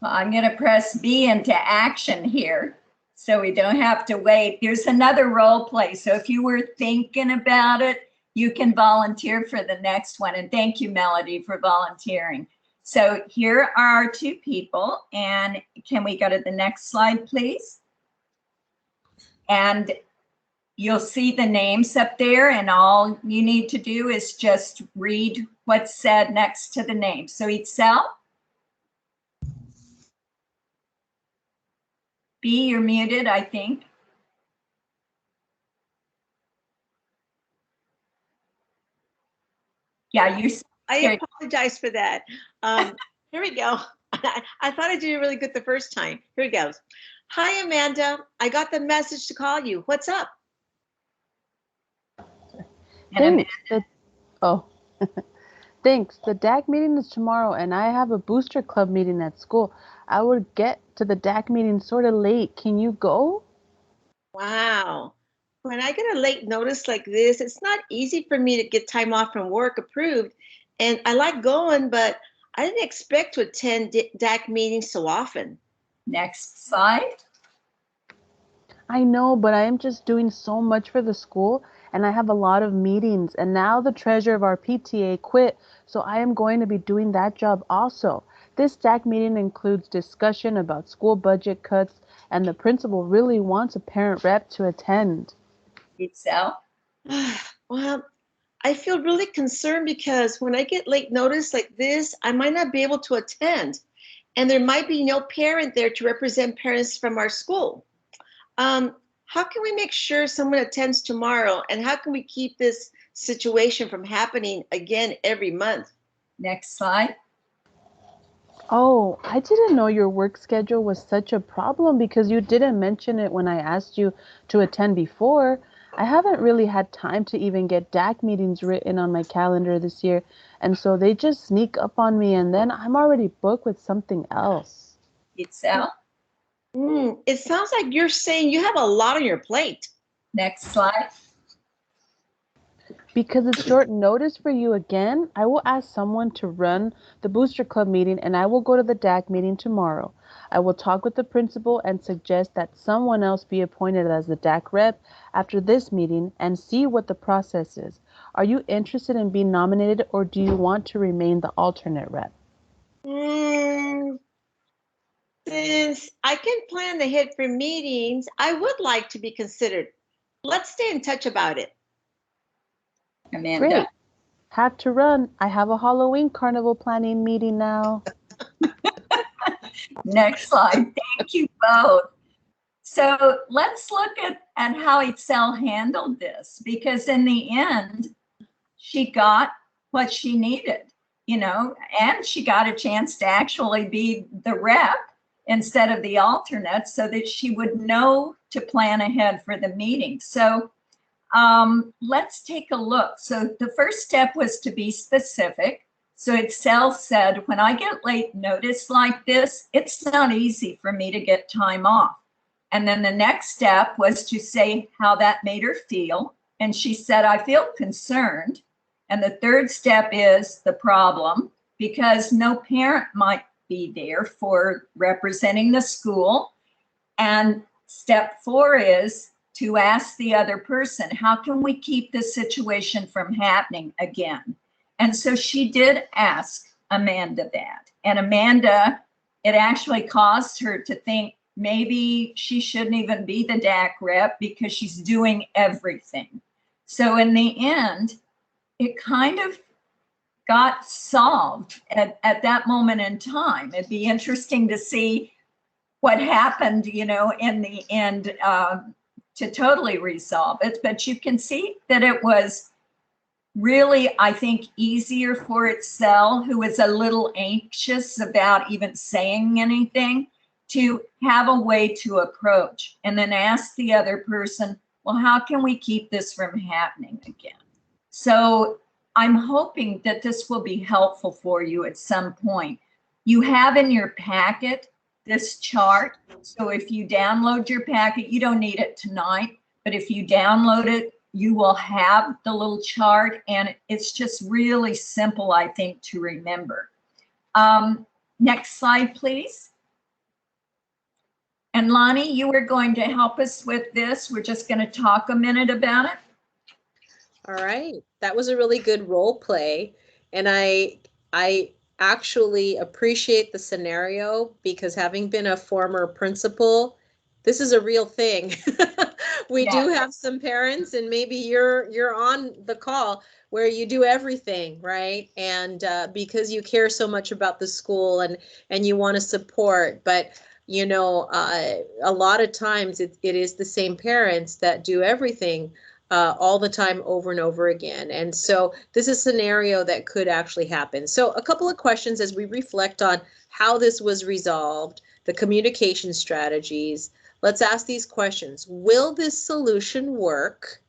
Well, I'm going to press B into action here, so we don't have to wait. There's another role play. So if you were thinking about it, you can volunteer for the next one. And thank you, Melody, for volunteering. So here are our 2 people. And can we go to the next slide, please? And you'll see the names up there. And all you need to do is just read what's said next to the name. So Itzel. B, you're muted, I think. Yeah, you're. I apologize for that. Here we go. I thought I did really good the first time. Here it goes. Hi, Amanda. I got the message to call you. What's up? Thanks. Thanks. The DAC meeting is tomorrow, and I have a booster club meeting at school. I would get to the DAC meeting sort of late. Can you go? Wow. When I get a late notice like this, it's not easy for me to get time off from work approved. And I like going, but I didn't expect to attend DAC meetings so often. Next slide. I know, but I am just doing so much for the school, and I have a lot of meetings. And now the treasurer of our PTA quit, so I am going to be doing that job also. This DAC meeting includes discussion about school budget cuts, and the principal really wants a parent rep to attend. Itzel. Well, I feel really concerned because when I get late notice like this, I might not be able to attend. And there might be no parent there to represent parents from our school. How can we make sure someone attends tomorrow? And how can we keep this situation from happening again every month? Next slide. Oh, I didn't know your work schedule was such a problem because you didn't mention it when I asked you to attend before. I haven't really had time to even get DAC meetings written on my calendar this year, and so they just sneak up on me, and then I'm already booked with something else. Itzel. It sounds like you're saying you have a lot on your plate. Next slide. Because it's short notice for you again, I will ask someone to run the Booster Club meeting, and I will go to the DAC meeting tomorrow. I will talk with the principal and suggest that someone else be appointed as the DAC rep after this meeting and see what the process is. Are you interested in being nominated, or do you want to remain the alternate rep? Since I can plan ahead for meetings, I would like to be considered. Let's stay in touch about it. Amanda. Great. Have to run. I have a Halloween carnival planning meeting now. Next slide. Thank you both. So let's look at how Itzel handled this, because in the end, she got what she needed, and she got a chance to actually be the rep instead of the alternate so that she would know to plan ahead for the meeting. So let's take a look. So the first step was to be specific. So Itzel said, when I get late notice like this, it's not easy for me to get time off. And then the next step was to say how that made her feel. And she said, I feel concerned. And the third step is the problem, because no parent might be there for representing the school. And step 4 is to ask the other person, how can we keep this situation from happening again? And so she did ask Amanda that. And Amanda, it actually caused her to think maybe she shouldn't even be the DAC rep because she's doing everything. So in the end, it kind of got solved at that moment in time. It'd be interesting to see what happened, in the end to totally resolve it. But you can see that it was really, I think, easier for Itzel, who was a little anxious about even saying anything, to have a way to approach and then ask the other person, well, how can we keep this from happening again? So I'm hoping that this will be helpful for you at some point. You have in your packet this chart. So if you download your packet, you don't need it tonight, but if you download it, you will have the little chart, and it's just really simple, I think, to remember. Next slide, please. And Lonnie, you were going to help us with this. We're just going to talk a minute about it. All right, that was a really good role play, and I actually appreciate the scenario, because having been a former principal, this is a real thing. We do have some parents, and maybe you're on the call where you do everything, right? And because you care so much about the school and you want to support, but you know, a lot of times it is the same parents that do everything all the time over and over again. And so this is a scenario that could actually happen. So a couple of questions as we reflect on how this was resolved, the communication strategies. Let's ask these questions. Will this solution work?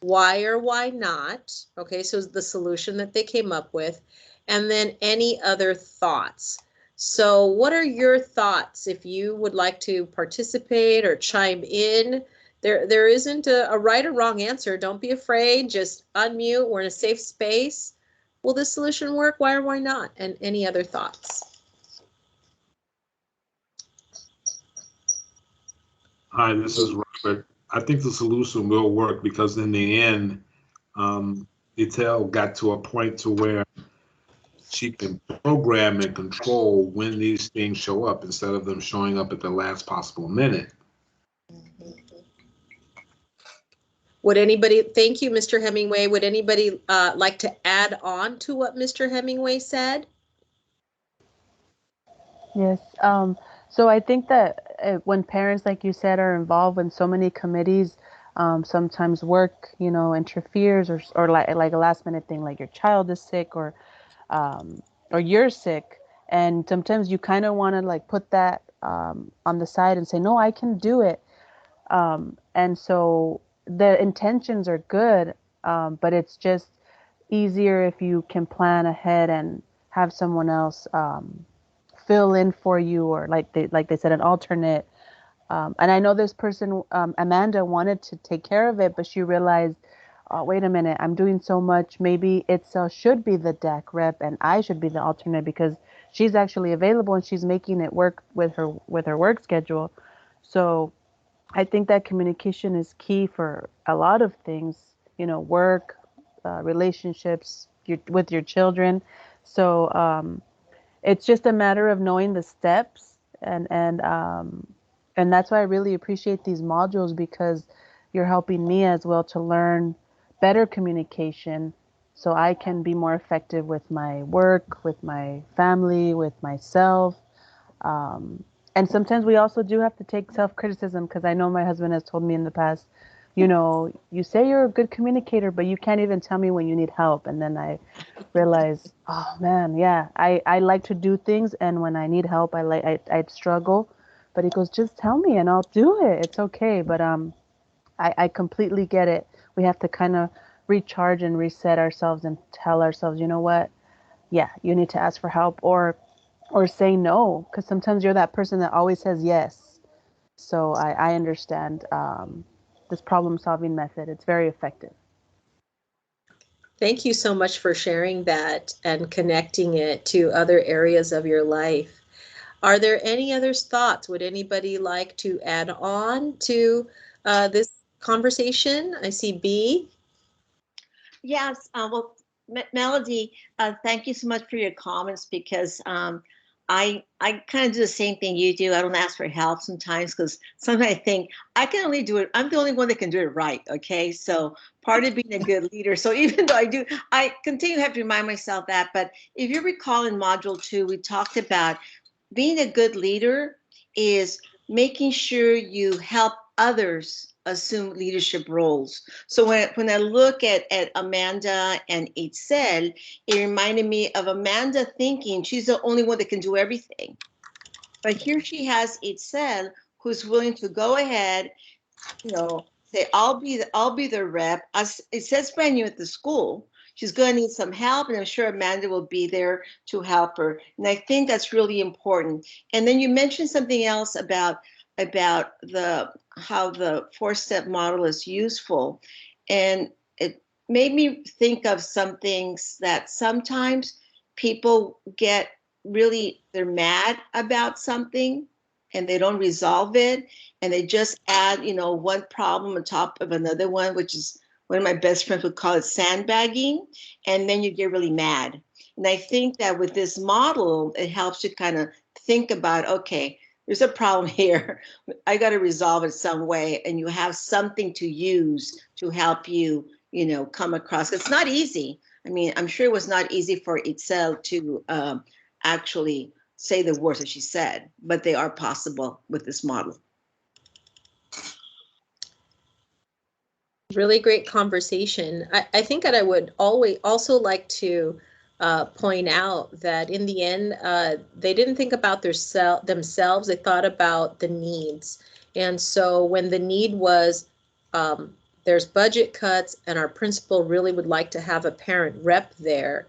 Why or why not? Okay, so the solution that they came up with. And then any other thoughts. So what are your thoughts if you would like to participate or chime in? There isn't a right or wrong answer. Don't be afraid. Just unmute. We're in a safe space. Will this solution work? Why or why not? And any other thoughts? Hi, this is Robert. I think the solution will work because in the end, Etel got to a point to where she can program and control when these things show up instead of them showing up at the last possible minute. Would anybody, thank you, Mr. Hemingway. Would anybody like to add on to what Mr. Hemingway said? Yes. So I think that when parents, like you said, are involved in so many committees, sometimes work, you know, interferes or like a last minute thing, like your child is sick or you're sick. And sometimes you kind of want to like put that on the side and say, no, I can do it. And so the intentions are good, but it's just easier if you can plan ahead and have someone else fill in for you, or like they said, an alternate. And I know this person, Amanda, wanted to take care of it, but she realized, oh, wait a minute, I'm doing so much. Maybe it's should be the DAC rep and I should be the alternate because she's actually available and she's making it work with her work schedule. So I think that communication is key for a lot of things, you know, work, relationships with your children. So it's just a matter of knowing the steps, and that's why I really appreciate these modules, because you're helping me as well to learn better communication so I can be more effective with my work, with my family, with myself. And sometimes we also do have to take self-criticism, because I know my husband has told me in the past, you know, you say you're a good communicator, but you can't even tell me when you need help. And then I realize, oh man, yeah, I like to do things, and when I need help, I'd struggle. But he goes, just tell me and I'll do it. It's okay. But I completely get it. We have to kind of recharge and reset ourselves and tell ourselves, you know what? Yeah, you need to ask for help or say no, because sometimes you're that person that always says yes. So I understand this problem-solving method. It's very effective. Thank you so much for sharing that and connecting it to other areas of your life. Are there any other thoughts? Would anybody like to add on to this conversation? I see B. Yes, well, Melody, thank you so much for your comments, because I kind of do the same thing you do. I don't ask for help sometimes, because sometimes I think I can only do it. I'm the only one that can do it right. Okay, so part of being a good leader. So even though I continue to have to remind myself that. But if you recall in Module 2, we talked about being a good leader is making sure you help others assume leadership roles. So when I look at Amanda and Itzel, it reminded me of Amanda thinking she's the only one that can do everything. But here she has Itzel, who's willing to go ahead, you know, say, I'll be the rep. It says brand new at the school. She's going to need some help, and I'm sure Amanda will be there to help her. And I think that's really important. And then you mentioned something else about how the 4-step model is useful. And it made me think of some things that sometimes people get they're mad about something and they don't resolve it, and they just add, you know, one problem on top of another one, which is one of my best friends would call it sandbagging, and then you get really mad. And I think that with this model, it helps you kind of think about, okay, there's a problem here. I got to resolve it some way, and you have something to use to help you come across. It's not easy. I mean, I'm sure it was not easy for Itzel to actually say the words that she said, but they are possible with this model. Really great conversation. I think that I would also like to point out that in the end, they didn't think about themselves. They thought about the needs. And so when the need was, there's budget cuts and our principal really would like to have a parent rep there,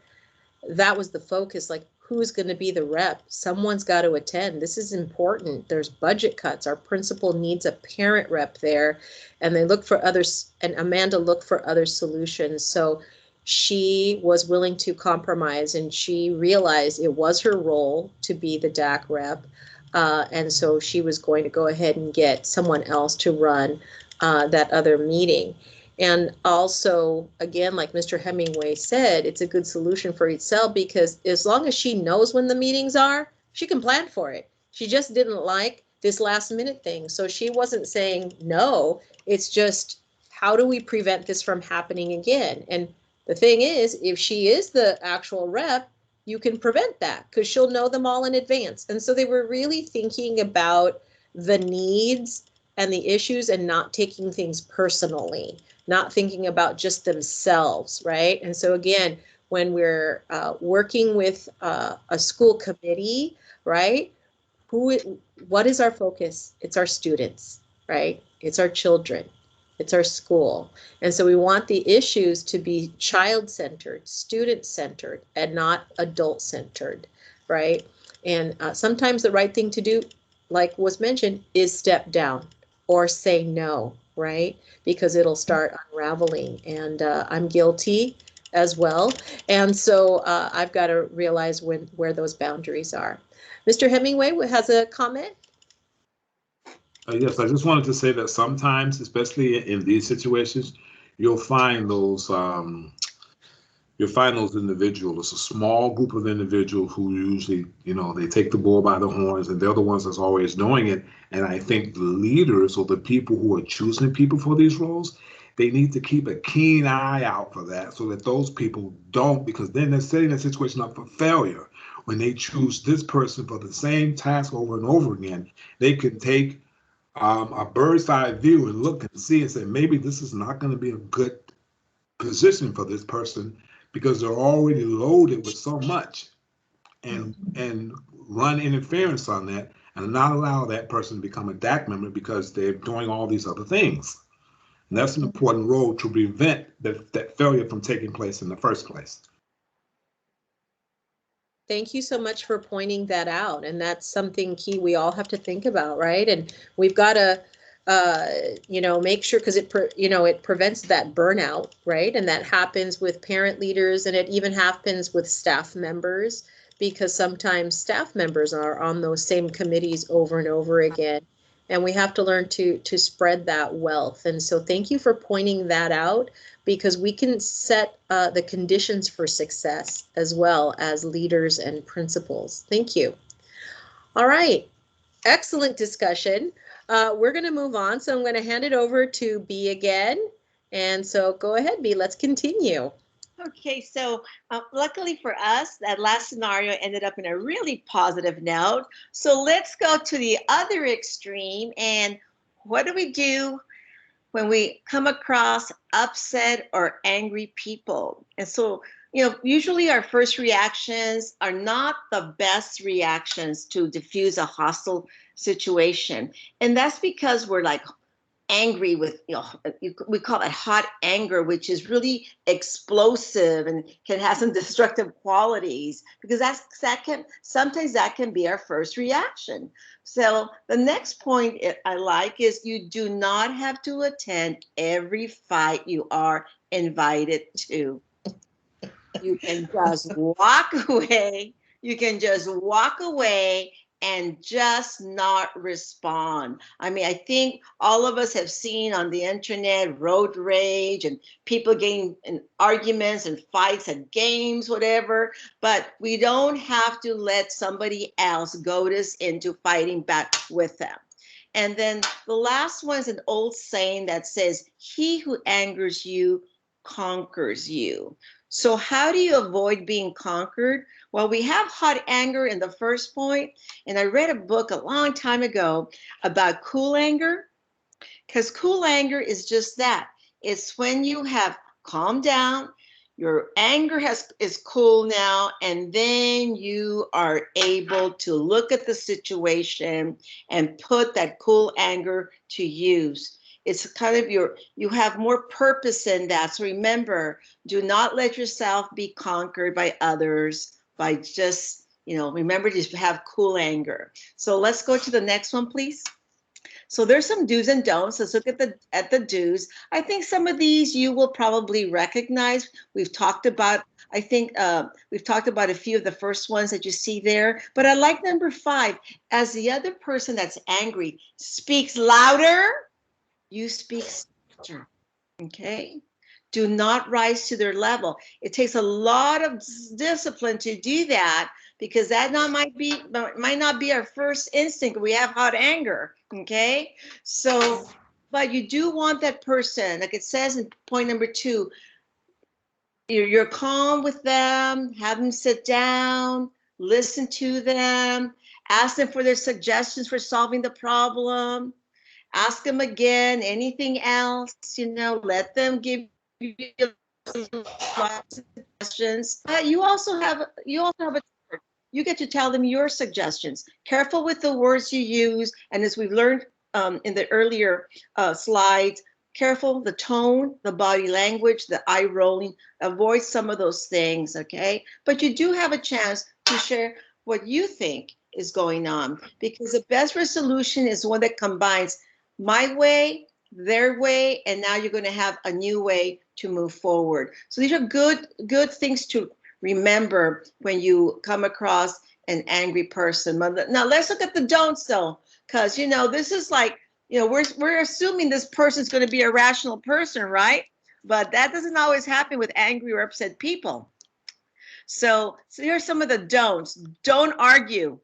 that was the focus. Like, who's going to be the rep? Someone's got to attend. This is important. There's budget cuts. Our principal needs a parent rep there. And they look for others, and Amanda looked for other solutions. So she was willing to compromise, and she realized it was her role to be the DAC rep. And so she was going to go ahead and get someone else to run that other meeting. And also, again, like Mr. Hemingway said, it's a good solution for Itzel, because as long as she knows when the meetings are, she can plan for it. She just didn't like this last minute thing. So she wasn't saying no. It's just, how do we prevent this from happening again? And the thing is, if she is the actual rep, you can prevent that because she'll know them all in advance. And so they were really thinking about the needs and the issues and not taking things personally, not thinking about just themselves, right? And so again, when we're working with a school committee, right? What is our focus? It's our students, right? It's our children. It's our school. And so we want the issues to be child-centered, student-centered, and not adult-centered, right? And sometimes the right thing to do, like was mentioned, is step down or say no, right? Because it'll start unraveling. And I'm guilty as well. And so I've got to realize where those boundaries are. Mr. Hemingway has a comment. Yes, I just wanted to say that sometimes, especially in these situations, you'll find those individuals. It's a small group of individuals who usually, they take the bull by the horns, and they're the ones that's always doing it. And I think the leaders or the people who are choosing people for these roles, they need to keep a keen eye out for that, so that those people don't, because then they're setting the situation up for failure. When they choose this person for the same task over and over again, they can take a bird's eye view and look and see and say, maybe this is not going to be a good position for this person, because they're already loaded with so much, and run interference on that and not allow that person to become a DAC member because they're doing all these other things. And that's an important role to prevent that failure from taking place in the first place. Thank you so much for pointing that out. And that's something key we all have to think about, right? And we've got to, make sure, because it prevents that burnout, right? And that happens with parent leaders, and it even happens with staff members, because sometimes staff members are on those same committees over and over again. And we have to learn to spread that wealth. And so thank you for pointing that out, because we can set the conditions for success as well as leaders and principals. Thank you. All right. Excellent discussion. We're going to move on. So I'm going to hand it over to B again. And so go ahead, B. Let's continue. Okay, so luckily for us, that last scenario ended up in a really positive note. So let's go to the other extreme. And what do we do when we come across upset or angry people? And so, usually our first reactions are not the best reactions to diffuse a hostile situation. And that's because we're like angry with, we call it hot anger, which is really explosive and can have some destructive qualities, because sometimes that can be our first reaction. So the next point I like is, you do not have to attend every fight you are invited to. You can just walk away. You can just walk away and just not respond. I mean, I think all of us have seen on the internet road rage and people getting in arguments and fights at games, whatever, but we don't have to let somebody else goad us into fighting back with them. And then the last one is an old saying that says, he who angers you conquers you. So how do you avoid being conquered? Well, we have hot anger in the first point, and I read a book a long time ago about cool anger, because cool anger is just that. It's when you have calmed down, your anger is cool now, and then you are able to look at the situation and put that cool anger to use. It's kind of you have more purpose in that. So remember, do not let yourself be conquered by others by just, remember to have cool anger. So let's go to the next one, please. So there's some do's and don'ts. Let's look at the do's. I think some of these you will probably recognize. We've talked about, we've talked about a few of the first ones that you see there, but I like number 5. As the other person that's angry speaks louder, you speak softer, okay? Do not rise to their level. It takes a lot of discipline to do that, because that might not be our first instinct. We have hot anger, okay? So, but you do want that person, like it says in point number 2, you're calm with them, have them sit down, listen to them, ask them for their suggestions for solving the problem. Ask them again, anything else, let them give you lots of suggestions. You also have a turn. You get to tell them your suggestions. Careful with the words you use. And as we've learned in the earlier slides, careful the tone, the body language, the eye rolling, avoid some of those things, okay? But you do have a chance to share what you think is going on, because the best resolution is one that combines my way, their way, and now you're going to have a new way to move forward. So these are good things to remember when you come across an angry person. Now let's look at the don'ts though, because this is like, we're assuming this person's going to be a rational person, right? But that doesn't always happen with angry or upset people. So here's some of the don'ts. Don't argue.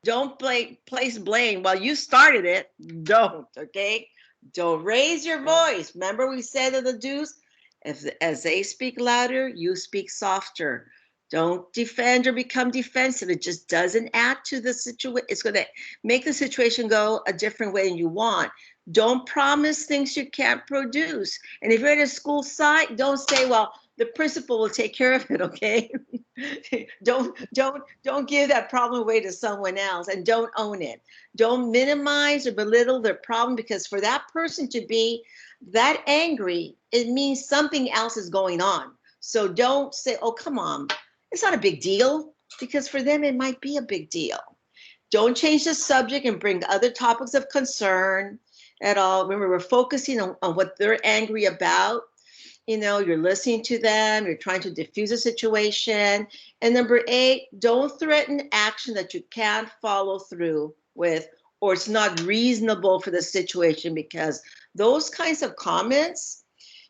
Don't place blame. Well, you started it. Don't, okay? Don't raise your voice. Remember we said in the do's, as they speak louder, you speak softer. Don't defend or become defensive. It just doesn't add to the situation. It's going to make the situation go a different way than you want. Don't promise things you can't produce. And if you're at a school site, don't say, well, the principal will take care of it, okay? Don't give that problem away to someone else, and don't own it. Don't minimize or belittle their problem, because for that person to be that angry, it means something else is going on. So don't say, oh, come on, it's not a big deal, because for them it might be a big deal. Don't change the subject and bring other topics of concern at all. Remember, we're focusing on what they're angry about. You're listening to them, you're trying to diffuse a situation. And number 8, don't threaten action that you can't follow through with, or it's not reasonable for the situation, because those kinds of comments,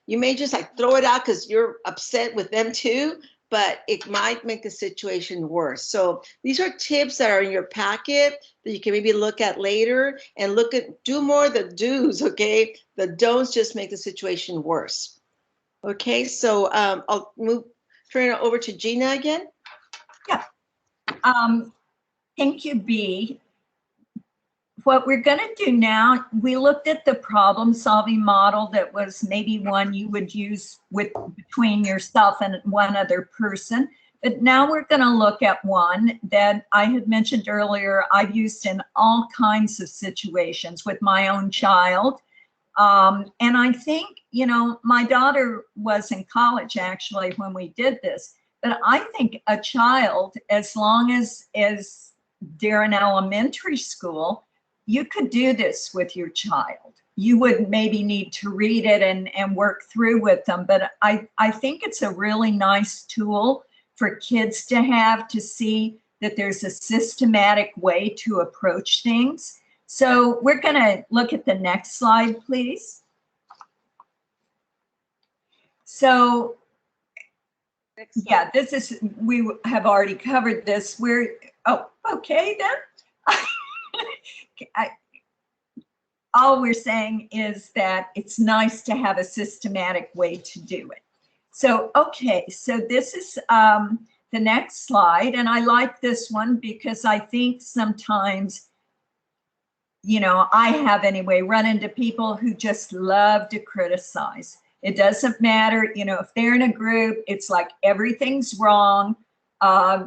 you may just like throw it out because you're upset with them too, but it might make the situation worse. So these are tips that are in your packet that you can maybe look at later, and do more of the do's, okay? The don'ts just make the situation worse. Okay, so I'll turn it over to Jeana again. Yeah. Thank you, B. What we're going to do now, we looked at the problem-solving model that was maybe one you would use between yourself and one other person. But now we're going to look at one that I had mentioned earlier I've used in all kinds of situations with my own child. And I think, my daughter was in college actually when we did this, but I think a child, as long as they're in elementary school, you could do this with your child. You would maybe need to read it and work through with them, but I think it's a really nice tool for kids to have, to see that there's a systematic way to approach things. So we're going to look at the next slide, please. So, yeah, we have already covered this. Oh, okay then. All we're saying is that it's nice to have a systematic way to do it. So, okay, so this is the next slide. And I like this one because I think sometimes, you know, I have anyway, run into people who just love to criticize. It doesn't matter, you know, if they're in a group, it's like everything's wrong.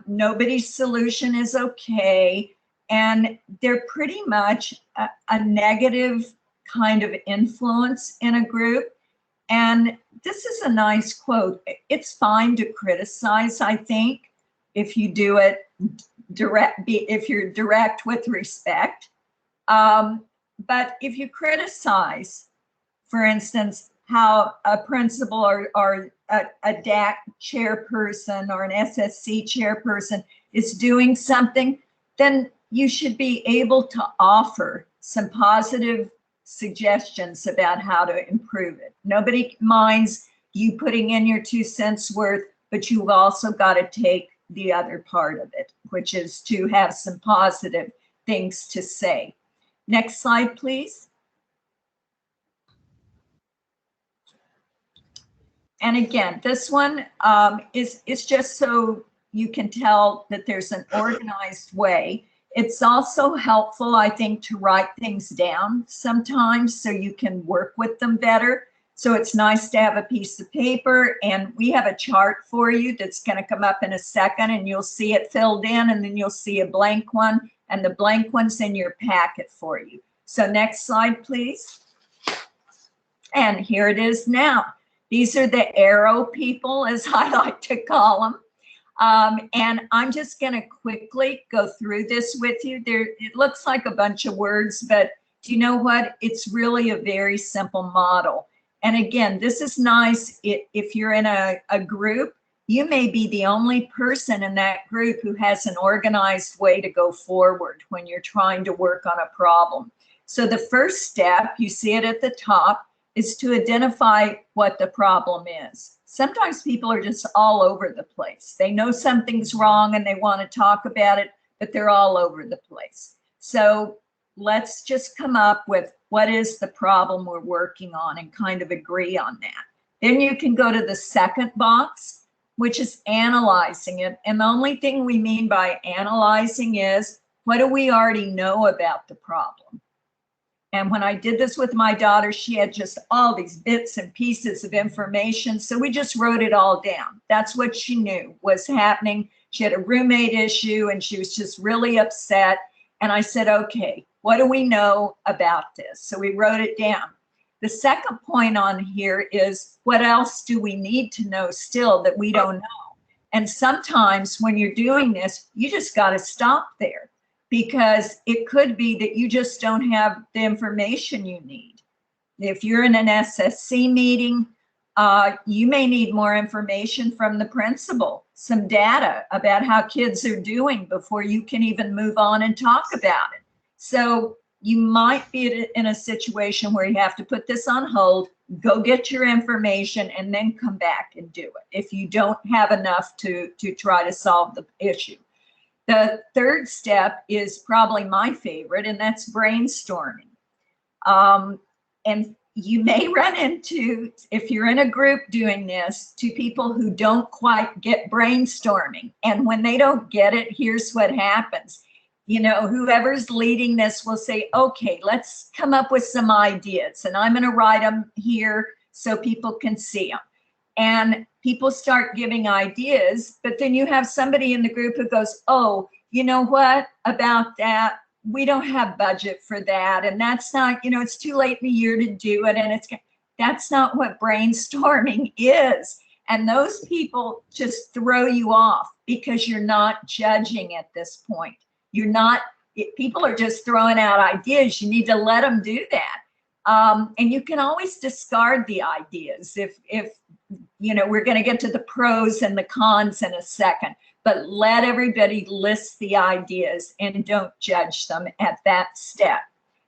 Nobody's solution is okay. And they're pretty much a negative kind of influence in a group. And this is a nice quote. It's fine to criticize, I think, if you do it if you're direct with respect. But if you criticize, for instance, how a principal or a DAC chairperson or an SSC chairperson is doing something, then you should be able to offer some positive suggestions about how to improve it. Nobody minds you putting in your 2 cents worth, but you've also got to take the other part of it, which is to have some positive things to say. Next slide, please. And again, this one is just so you can tell that there's an organized way. It's also helpful, I think, to write things down sometimes so you can work with them better. So it's nice to have a piece of paper, and we have a chart for you that's going to come up in a second, and you'll see it filled in, and then you'll see a blank one, and the blank one's in your packet for you. So next slide, please. And here it is now. These are the arrow people, as I like to call them. And I'm just going to quickly go through this with you. It looks like a bunch of words, but do you know what? It's really a very simple model. And again, this is nice if you're in a group. You may be the only person in that group who has an organized way to go forward when you're trying to work on a problem. So the first step, you see it at the top, is to identify what the problem is. Sometimes people are just all over the place. They know something's wrong and they want to talk about it, but they're all over the place. So let's just come up with what is the problem we're working on and kind of agree on that. Then you can go to the second box, which is analyzing it. And the only thing we mean by analyzing is, what do we already know about the problem? And when I did this with my daughter, she had just all these bits and pieces of information. So we just wrote it all down. That's what she knew was happening. She had a roommate issue and she was just really upset. And I said, okay, what do we know about this? So we wrote it down. The second point on here is, what else do we need to know still that we don't know? And sometimes when you're doing this, you just got to stop there, because it could be that you just don't have the information you need. If you're in an SSC meeting, you may need more information from the principal, some data about how kids are doing before you can even move on and talk about it. So you might be in a situation where you have to put this on hold, go get your information, and then come back and do it if you don't have enough to try to solve the issue. The third step is probably my favorite, and that's brainstorming. And you may run into, if you're in a group doing this, to people who don't quite get brainstorming. And when they don't get it, here's what happens. You know, whoever's leading this will say, okay, let's come up with some ideas, and I'm going to write them here so people can see them. And people start giving ideas, but then you have somebody in the group who goes, oh, you know what about that? We don't have budget for that. And that's not, you know, it's too late in the year to do it. And that's not what brainstorming is. And those people just throw you off because you're not judging at this point. You're not, people are just throwing out ideas. You need to let them do that. And you can always discard the ideas if you know, we're going to get to the pros and the cons in a second, but let everybody list the ideas and don't judge them at that step.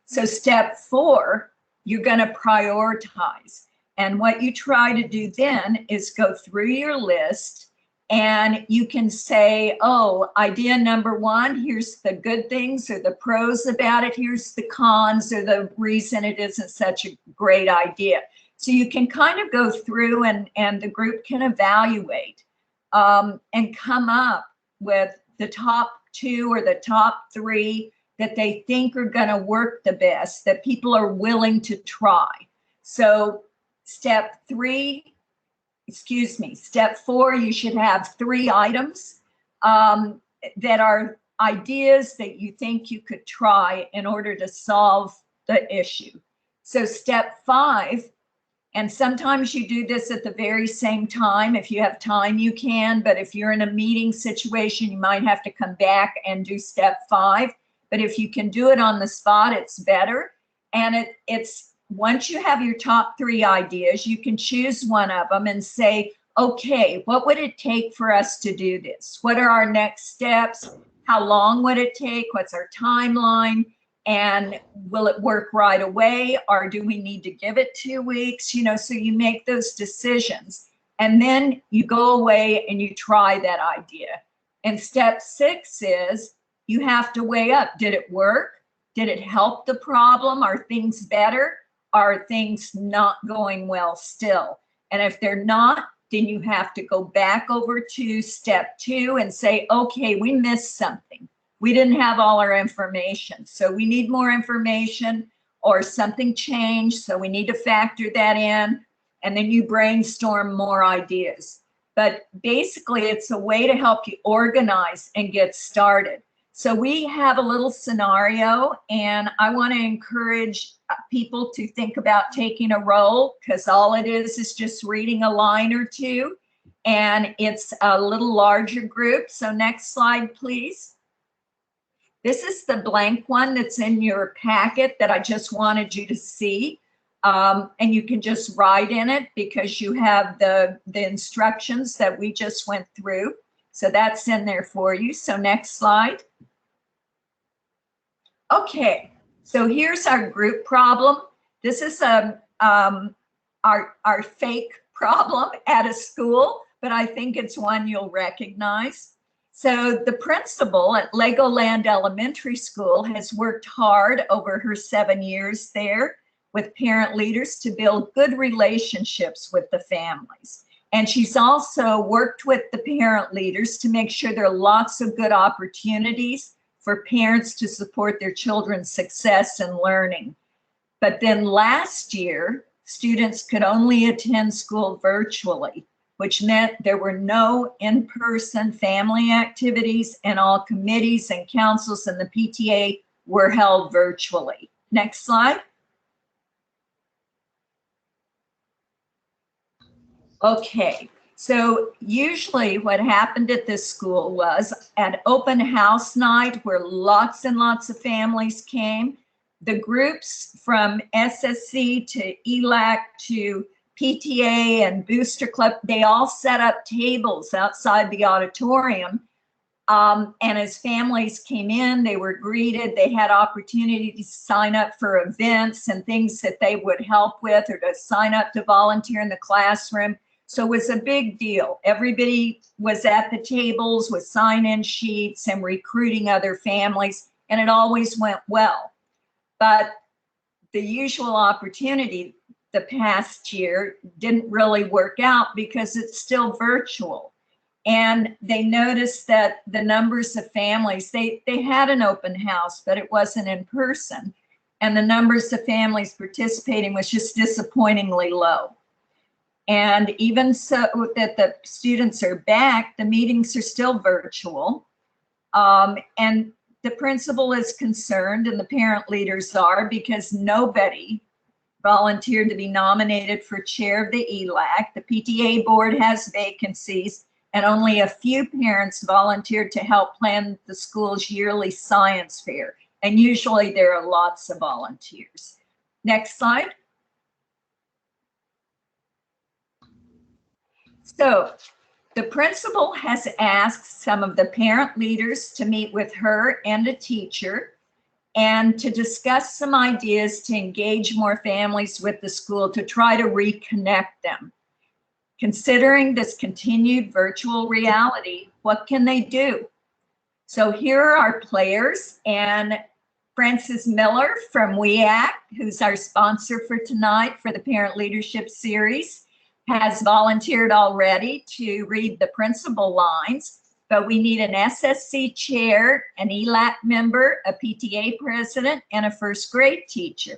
So step 4, you're going to prioritize. And what you try to do then is go through your list, and you can say, oh, idea number 1, here's the good things or the pros about it. Here's the cons or the reason it isn't such a great idea. So you can kind of go through and the group can evaluate and come up with the top 2 or the top 3 that they think are going to work the best, that people are willing to try. So step 4, you should have 3 items that are ideas that you think you could try in order to solve the issue. So step 5, and sometimes you do this at the very same time. If you have time, you can, but if you're in a meeting situation, you might have to come back and do step 5. But if you can do it on the spot, it's better. And it's once you have your top 3 ideas, you can choose one of them and say, okay, what would it take for us to do this? What are our next steps? How long would it take? What's our timeline? And will it work right away? Or do we need to give it 2 weeks? You know, so you make those decisions and then you go away and you try that idea. And step 6 is you have to weigh up. Did it work? Did it help the problem? Are things better? Are things not going well still? And if they're not, then you have to go back over to step 2 and say, okay, we missed something. We didn't have all our information. So we need more information, or something changed. So we need to factor that in. And then you brainstorm more ideas. But basically, it's a way to help you organize and get started. So we have a little scenario, and I want to encourage people to think about taking a role, because all it is just reading a line or 2, and it's a little larger group. So next slide, please. This is the blank one that's in your packet that I just wanted you to see. And you can just write in it because you have the instructions that we just went through. So that's in there for you. So next slide. Okay, so here's our group problem. This is our fake problem at a school, but I think it's one you'll recognize. So the principal at Legoland Elementary School has worked hard over her 7 years there with parent leaders to build good relationships with the families. And she's also worked with the parent leaders to make sure there are lots of good opportunities for parents to support their children's success and learning. But then last year, students could only attend school virtually, which meant there were no in-person family activities, and all committees and councils and the PTA were held virtually. Next slide. Okay, so usually what happened at this school was at open house night, where lots and lots of families came, the groups from SSC to ELAC to PTA and Booster Club, they all set up tables outside the auditorium. And as families came in, they were greeted. They had opportunity to sign up for events and things that they would help with, or to sign up to volunteer in the classroom. So it was a big deal. Everybody was at the tables with sign-in sheets and recruiting other families, and it always went well. But the usual opportunity the past year didn't really work out because it's still virtual. And they noticed that the numbers of families, they had an open house, but it wasn't in person. And the numbers of families participating was just disappointingly low. And even so that the students are back, the meetings are still virtual. And the principal is concerned, and the parent leaders are, because nobody volunteered to be nominated for chair of the ELAC. The PTA board has vacancies, and only a few parents volunteered to help plan the school's yearly science fair. And usually there are lots of volunteers. Next slide. So the principal has asked some of the parent leaders to meet with her and a teacher and to discuss some ideas to engage more families with the school, to try to reconnect them. Considering this continued virtual reality, what can they do? So here are our players, and Frances Miller from WEAC, who's our sponsor for tonight for the Parent Leadership Series, has volunteered already to read the principal lines, but we need an SSC chair, an ELAC member, a PTA president, and a first grade teacher.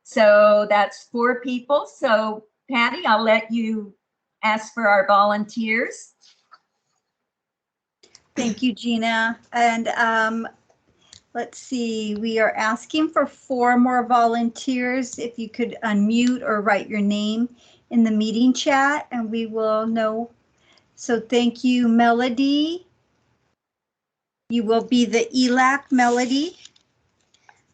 So that's 4 people. So Patty, I'll let you ask for our volunteers. Thank you, Jeana. And let's see, we are asking for 4 more volunteers. If you could unmute or write your name in the meeting chat and we will know. So thank you, Melody. You will be the ELAC, Melody.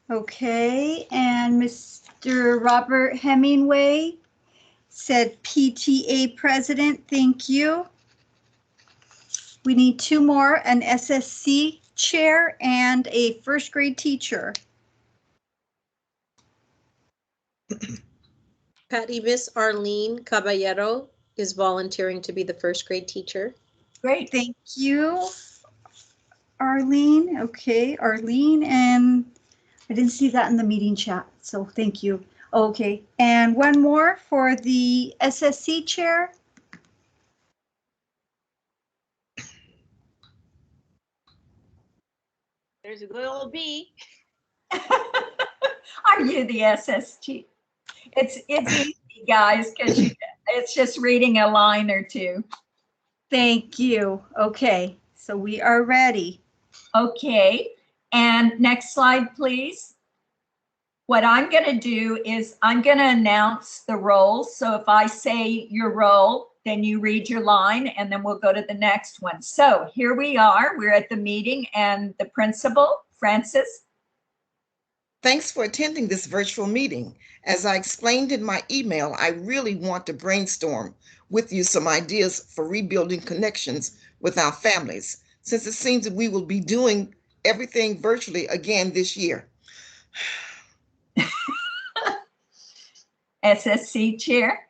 Okay, and Mr. Robert Hemingway said PTA president, thank you. We need 2 more, an SSC chair and a first grade teacher. Patty, Miss Arlene Caballero is volunteering to be the first grade teacher. Great. Thank you, Arlene. Okay, Arlene, and I didn't see that in the meeting chat, so thank you. Okay, and 1 more for the SSC chair. There's a good old B. Are you the SST? It's easy, guys, because it's just reading a line or 2. Thank you. Okay, so we are ready. Okay, and next slide, please. What I'm going to do is I'm going to announce the roles. So if I say your role, then you read your line, and then we'll go to the next one. So here we are. We're at the meeting, and the principal, Frances. Thanks for attending this virtual meeting. As I explained in my email, I really want to brainstorm with you some ideas for rebuilding connections with our families, since it seems that we will be doing everything virtually again this year. SSC chair.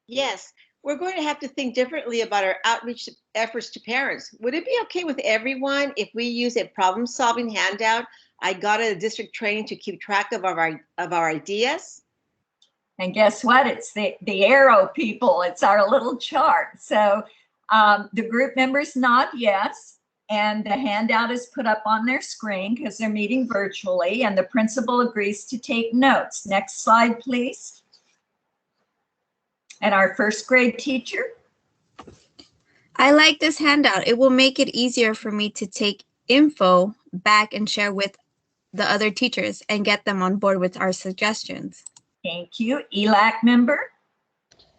Yes, we're going to have to think differently about our outreach efforts to parents. Would it be okay with everyone if we use a problem-solving handout I got at a district training to keep track of our ideas? And guess what? It's the arrow people. It's our little chart. So the group members nod yes, and the handout is put up on their screen because they're meeting virtually, and the principal agrees to take notes. Next slide, please. And our first grade teacher. I like this handout. It will make it easier for me to take info back and share with the other teachers and get them on board with our suggestions. Thank you. ELAC member.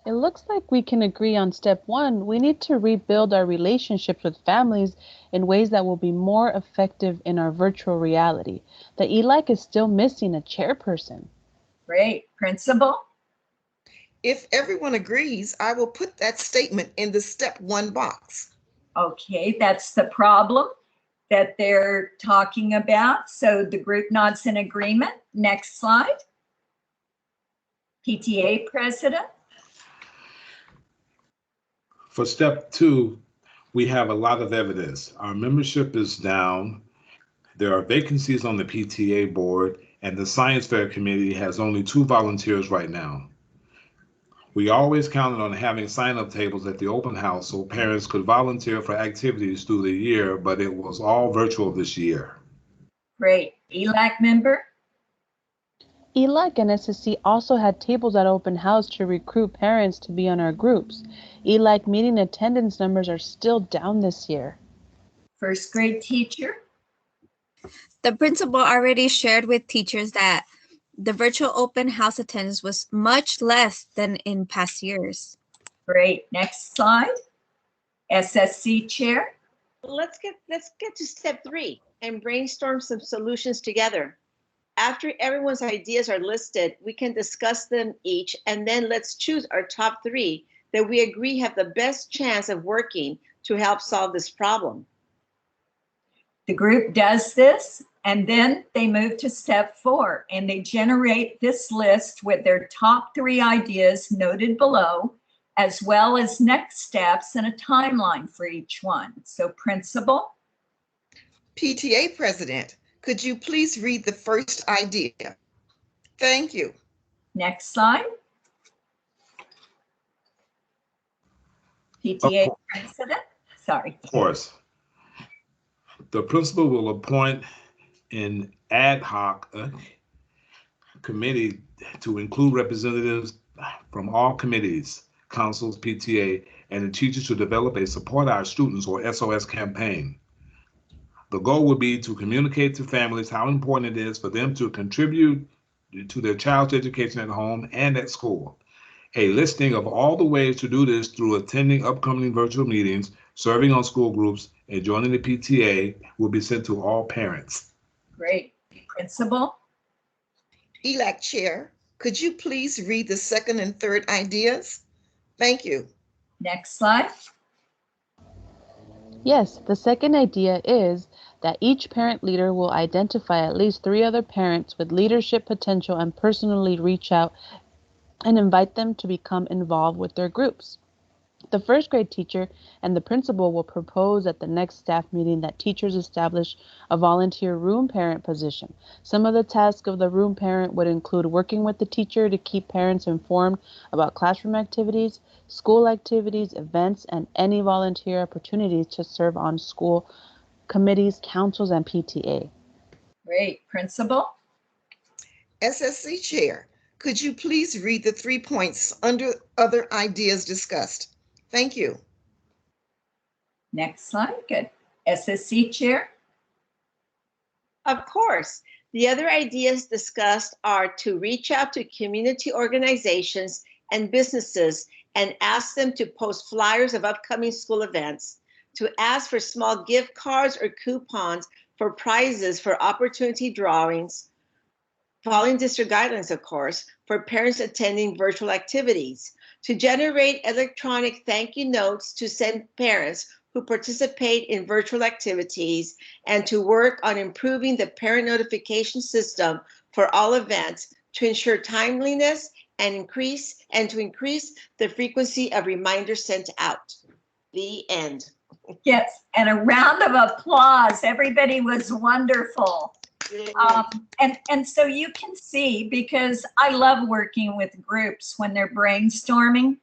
It looks like we can agree on step 1. We need to rebuild our relationships with families in ways that will be more effective in our virtual reality. The ELAC is still missing a chairperson. Great. Principal. If everyone agrees, I will put that statement in the step 1 box. Okay, that's the problem that they're talking about. So the group nods in agreement. Next slide. PTA president. For step 2, we have a lot of evidence. Our membership is down. There are vacancies on the PTA board, and the science fair committee has only 2 volunteers right now. We always counted on having sign-up tables at the open house so parents could volunteer for activities through the year, but it was all virtual this year. Great. ELAC member. ELAC and SSC also had tables at open house to recruit parents to be on our groups. ELAC meeting attendance numbers are still down this year. First grade teacher. The principal already shared with teachers that the virtual open house attendance was much less than in past years. Great. Next slide. SSC chair. Let's get to step 3 and brainstorm some solutions together. After everyone's ideas are listed, we can discuss them each, and then let's choose our top 3 that we agree have the best chance of working to help solve this problem. The group does this, and then they move to step 4, and they generate this list with their top 3 ideas noted below, as well as next steps and a timeline for each one. So principal. PTA president, could you please read the first idea? Thank you. Next slide. PTA president, sorry. Of course. The principal will appoint an ad hoc committee to include representatives from all committees, councils, PTA, and the teachers to develop a Support Our Students, or SOS, campaign. The goal would be to communicate to families how important it is for them to contribute to their child's education at home and at school. A listing of all the ways to do this through attending upcoming virtual meetings, serving on school groups, and joining the PTA will be sent to all parents. Great. Principal? ELAC Chair, could you please read the second and third ideas? Thank you. Next slide. Yes, the second idea is that each parent leader will identify at least 3 other parents with leadership potential and personally reach out and invite them to become involved with their groups. The first grade teacher and the principal will propose at the next staff meeting that teachers establish a volunteer room parent position. Some of the tasks of the room parent would include working with the teacher to keep parents informed about classroom activities, school activities, events, and any volunteer opportunities to serve on school committees, councils, and PTA. Great. Principal? SSC Chair, could you please read the 3 points under other ideas discussed? Thank you. Next slide. Good. SSC Chair? Of course. The other ideas discussed are to reach out to community organizations and businesses and ask them to post flyers of upcoming school events, to ask for small gift cards or coupons for prizes for opportunity drawings, following district guidelines, of course, for parents attending virtual activities, to generate electronic thank you notes to send parents who participate in virtual activities, and to work on improving the parent notification system for all events to ensure timeliness and to increase the frequency of reminders sent out. The end. Yes, and a round of applause. Everybody was wonderful. And so you can see, because I love working with groups when they're brainstorming,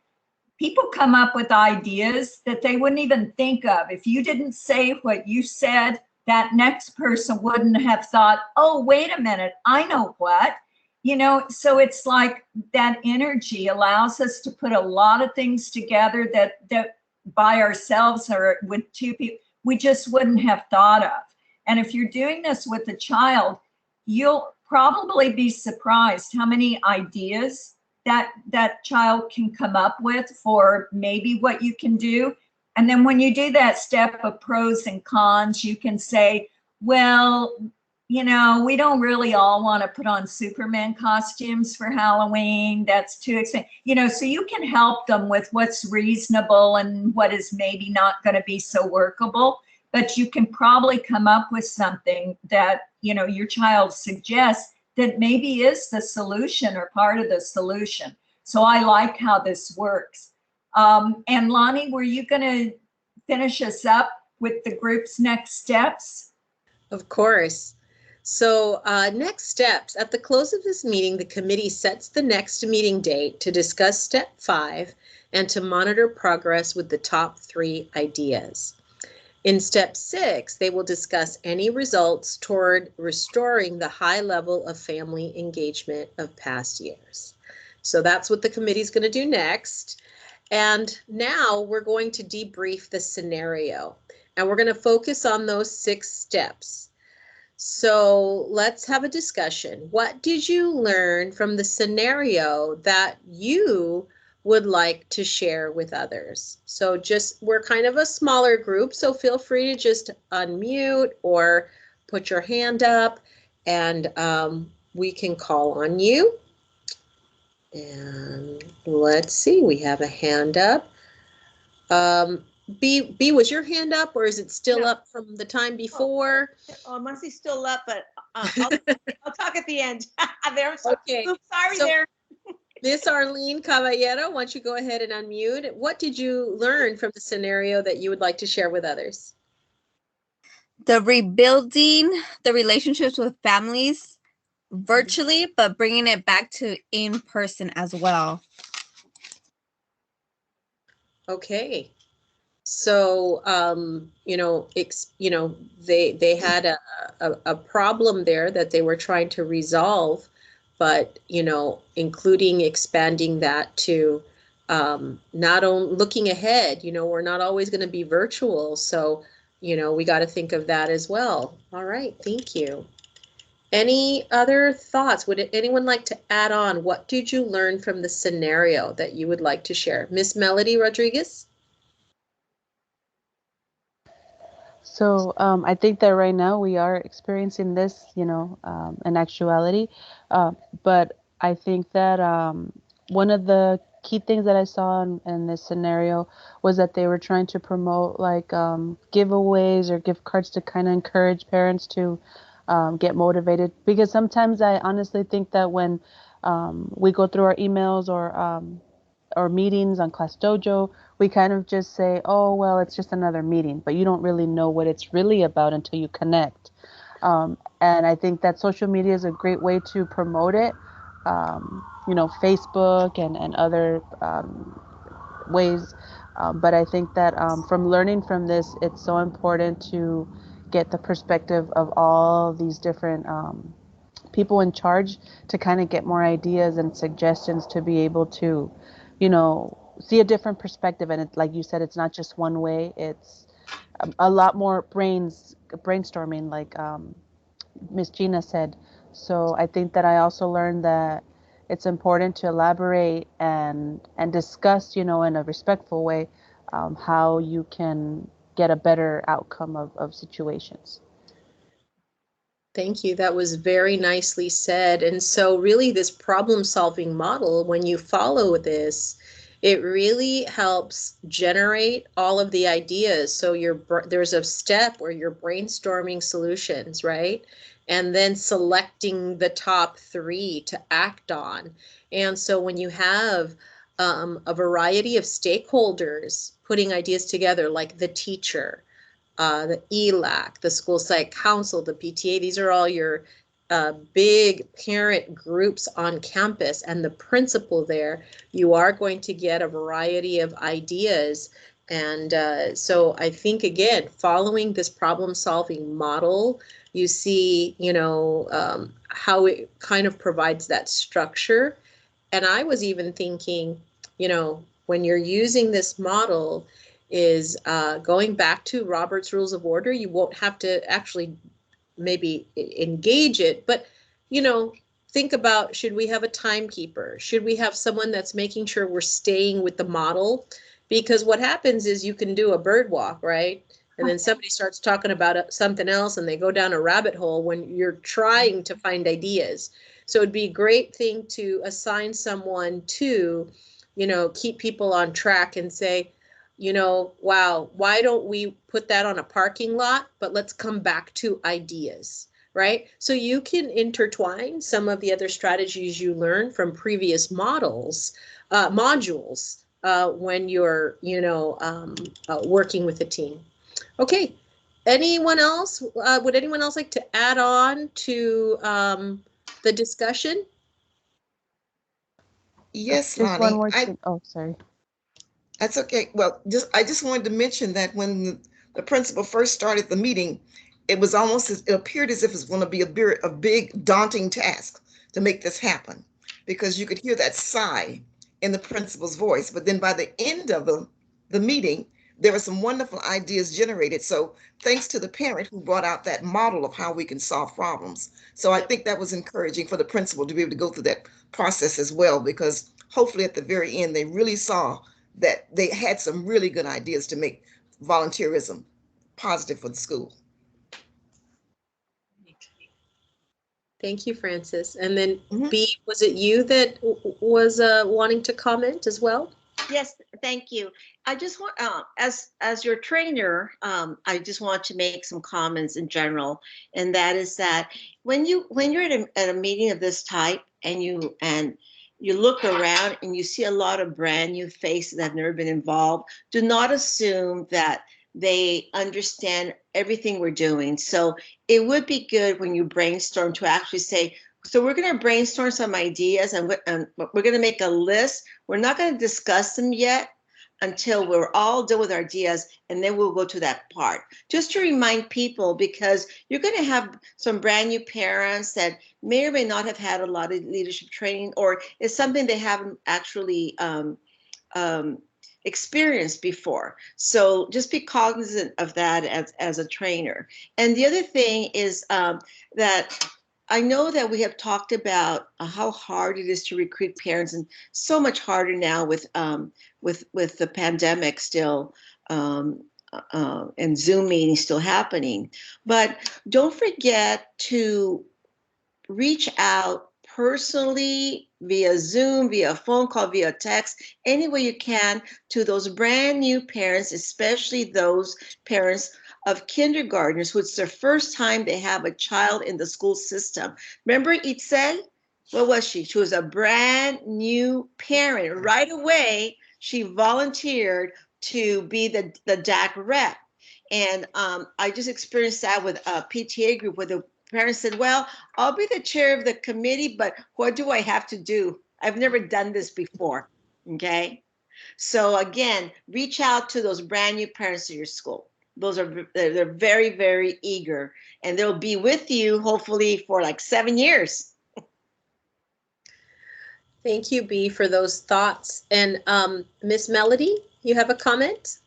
people come up with ideas that they wouldn't even think of. If you didn't say what you said, that next person wouldn't have thought, oh, wait a minute, I know what. You know, so it's like that energy allows us to put a lot of things together that by ourselves or with 2 people, we just wouldn't have thought of. And if you're doing this with a child, you'll probably be surprised how many ideas that child can come up with for maybe what you can do. And then when you do that step of pros and cons, you can say, well, you know, we don't really all want to put on Superman costumes for Halloween. That's too expensive. You know, so you can help them with what's reasonable and what is maybe not going to be so workable. But you can probably come up with something that, you know, your child suggests that maybe is the solution or part of the solution. So I like how this works. And Lonnie, were you going to finish us up with the group's next steps? Of course. So next steps. At the close of this meeting, the committee sets the next meeting date to discuss step 5 and to monitor progress with the top 3 ideas. In step 6, they will discuss any results toward restoring the high level of family engagement of past years. So that's what the committee is going to do next. And now we're going to debrief the scenario, and we're going to focus on those 6 steps. So let's have a discussion. What did you learn from the scenario that you would like to share with others? So we're kind of a smaller group, so feel free to just unmute or put your hand up, and we can call on you. And let's see, we have a hand up. B, was your hand up, or is it still up from the time before? Oh, it must be still up, but I'll talk at the end. Okay. Oops, sorry So, there. Miss Arlene Caballero, why don't you go ahead and unmute? What did you learn from the scenario that you would like to share with others? The rebuilding the relationships with families virtually, but bringing it back to in person as well. Okay. So, they had a problem there that they were trying to resolve, but, including expanding that to not only looking ahead, we're not always going to be virtual. So, we got to think of that as well. All right. Thank you. Any other thoughts? Would anyone like to add on? What did you learn from the scenario that you would like to share? Miss Melody Rodriguez? So I think that right now we are experiencing this, in actuality. But I think that one of the key things that I saw in this scenario was that they were trying to promote like giveaways or gift cards to kind of encourage parents to get motivated. Because sometimes I honestly think that when we go through our emails or meetings on Class Dojo, we kind of just say, oh, well, it's just another meeting, but you don't really know what it's really about until you connect. And I think that social media is a great way to promote it. Facebook and other ways. But I think that from learning from this, it's so important to get the perspective of all these different people in charge to kind of get more ideas and suggestions to be able to, see a different perspective. And it's like you said, it's not just one way. It's a lot more brainstorming, like Miss Gina said. So I think that I also learned that it's important to elaborate and discuss, in a respectful way, how you can get a better outcome of situations. Thank you. That was very nicely said. And so really this problem-solving model, when you follow this, it really helps generate all of the ideas. So there's a step where you're brainstorming solutions, right? And then selecting the top 3 to act on. And so when you have a variety of stakeholders putting ideas together, like the teacher, the ELAC, the school site council, the PTA, these are all your big parent groups on campus, and the principal there, you are going to get a variety of ideas. And so I think, again, following this problem-solving model, you see, how it kind of provides that structure. And I was even thinking, when you're using this model, is going back to Robert's Rules of Order. You won't have to actually maybe engage it, but, think about, should we have a timekeeper? Should we have someone that's making sure we're staying with the model? Because what happens is you can do a bird walk, right? And then somebody starts talking about something else and they go down a rabbit hole when you're trying to find ideas. So it'd be a great thing to assign someone to, keep people on track and say, wow, why don't we put that on a parking lot, but let's come back to ideas, right? So you can intertwine some of the other strategies you learn from previous modules, when you're, working with a team. Okay, anyone else? Would anyone else like to add on to the discussion? Yes, Just Lonnie. one more thing. Oh, sorry. That's okay. Well, I just wanted to mention that when the principal first started the meeting, it was almost it appeared as if it's going to be a big daunting task to make this happen, because you could hear that sigh in the principal's voice. But then by the end of the meeting, there were some wonderful ideas generated. So thanks to the parent who brought out that model of how we can solve problems. So I think that was encouraging for the principal to be able to go through that process as well, because hopefully at the very end, they really saw that they had some really good ideas to make volunteerism positive for the school. Thank you, Francis. And then B, was it you that was wanting to comment as well? Yes, thank you. I just want, as your trainer, I just want to make some comments in general, and that is that when you're at a meeting of this type and you look around and you see a lot of brand new faces that have never been involved, do not assume that they understand everything we're doing. So it would be good when you brainstorm to actually say, so we're going to brainstorm some ideas and we're going to make a list. We're not going to discuss them yet until we're all done with our ideas, and then we'll go to that part. Just to remind people, because you're going to have some brand new parents that may or may not have had a lot of leadership training, or it's something they haven't actually experienced before. So just be cognizant of that as a trainer. And the other thing is that I know that we have talked about how hard it is to recruit parents, and so much harder now with the pandemic still, and Zoom meetings still happening. But don't forget to reach out personally via Zoom, via phone call, via text, any way you can, to those brand new parents, especially those parents of kindergartners who it's their first time they have a child in the school system. Remember Itzel? What was she? She was a brand new parent. Right away, she volunteered to be the DAC rep. And I just experienced that with a PTA group where the parents said, well, I'll be the chair of the committee, but what do I have to do? I've never done this before, okay? So again, reach out to those brand new parents of your school. They're very, very eager, and they'll be with you hopefully for like 7 years. Thank you, Bea, for those thoughts. And Miss Melody, you have a comment?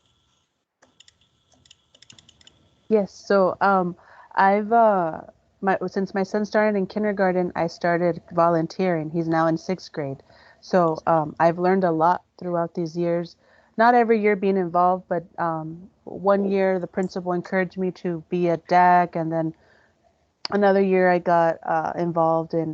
Yes. So since my son started in kindergarten, I started volunteering. He's now in 6th grade. So I've learned a lot throughout these years. Not every year being involved, but one year the principal encouraged me to be a DAC, and then another year I got involved in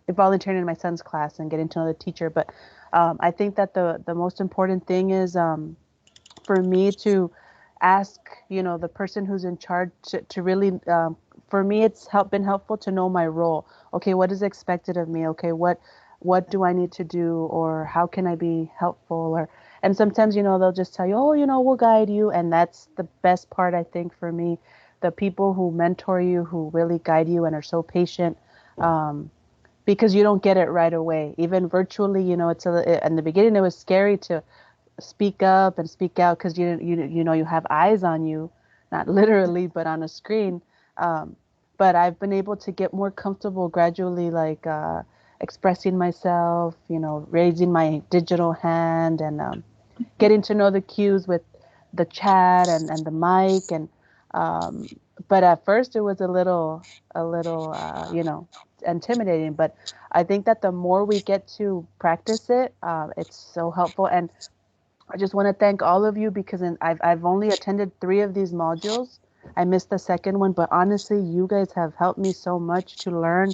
volunteering in my son's class and getting to know the teacher. But I think that the most important thing is for me to ask, the person who's in charge to really, for me, it's been helpful to know my role. Okay, what is expected of me? Okay, what do I need to do, or how can I be helpful? And sometimes, they'll just tell you, oh, we'll guide you. And that's the best part, I think, for me. The people who mentor you, who really guide you and are so patient, because you don't get it right away. Even virtually, it's in the beginning, it was scary to speak up and speak out because you have eyes on you, not literally, but on a screen. But I've been able to get more comfortable gradually, like expressing myself, raising my digital hand, and getting to know the cues with the chat and the mic. And but at first it was a little intimidating. But I think that the more we get to practice it, it's so helpful. And I just want to thank all of you, because I've only attended 3 of these modules. I missed the second one, but honestly, you guys have helped me so much to learn.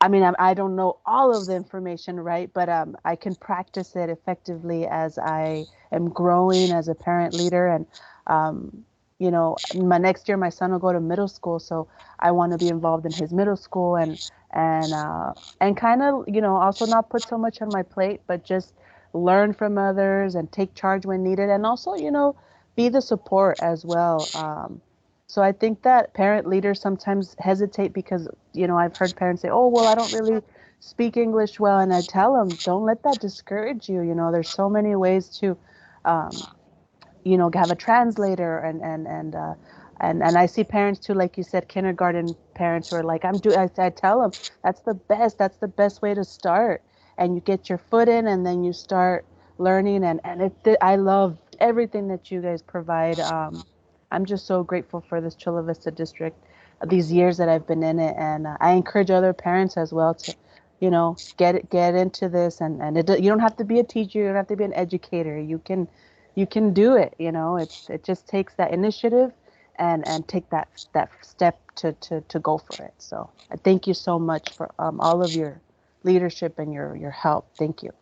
I mean, I don't know all of the information, right? But I can practice it effectively as I am growing as a parent leader. And, my next year, my son will go to middle school. So I want to be involved in his middle school and kind of, also not put so much on my plate, but just learn from others and take charge when needed. And also, be the support as well. So I think that parent leaders sometimes hesitate because, I've heard parents say, oh, well, I don't really speak English well. And I tell them, don't let that discourage you. There's so many ways to, have a translator and I see parents too, like you said, kindergarten parents who are like, I tell them that's the best way to start. And you get your foot in and then you start learning. And I love everything that you guys provide. I'm just so grateful for this Chula Vista district, these years that I've been in it. And I encourage other parents as well to, get into this. And you don't have to be a teacher. You don't have to be an educator. You can do it. It just takes that initiative and take that step to go for it. So I thank you so much for all of your leadership and your help. Thank you.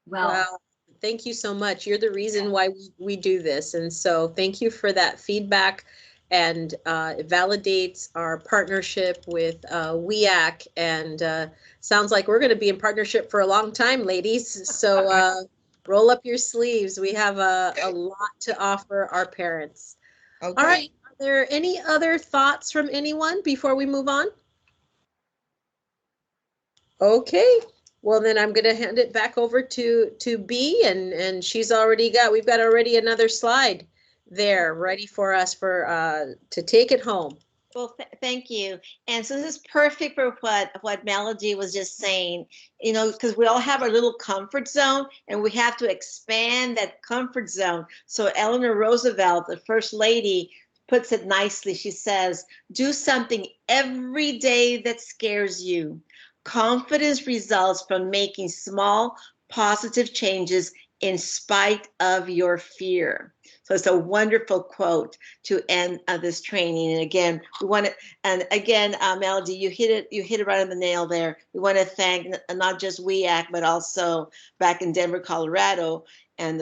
Well, Wow. Thank you so much. You're the reason why we do this. And so thank you for that feedback. And it validates our partnership with WEAC. And sounds like we're going to be in partnership for a long time, ladies. So roll up your sleeves. We have a lot to offer our parents. Okay. All right. Are there any other thoughts from anyone before we move on? Okay. Well, then I'm going to hand it back over to B, and we've got already another slide there ready for us to take it home. Well, thank you. And so this is perfect for what Melody was just saying, you know, because we all have our little comfort zone and we have to expand that comfort zone. So Eleanor Roosevelt, the first lady, puts it nicely. She says, do something every day that scares you. Confidence results from making small positive changes in spite of your fear. So it's a wonderful quote to end this training. And again, we want to, and again, Melody, you hit it right on the nail there. We want to thank not just WEAC, but also back in Denver, Colorado, and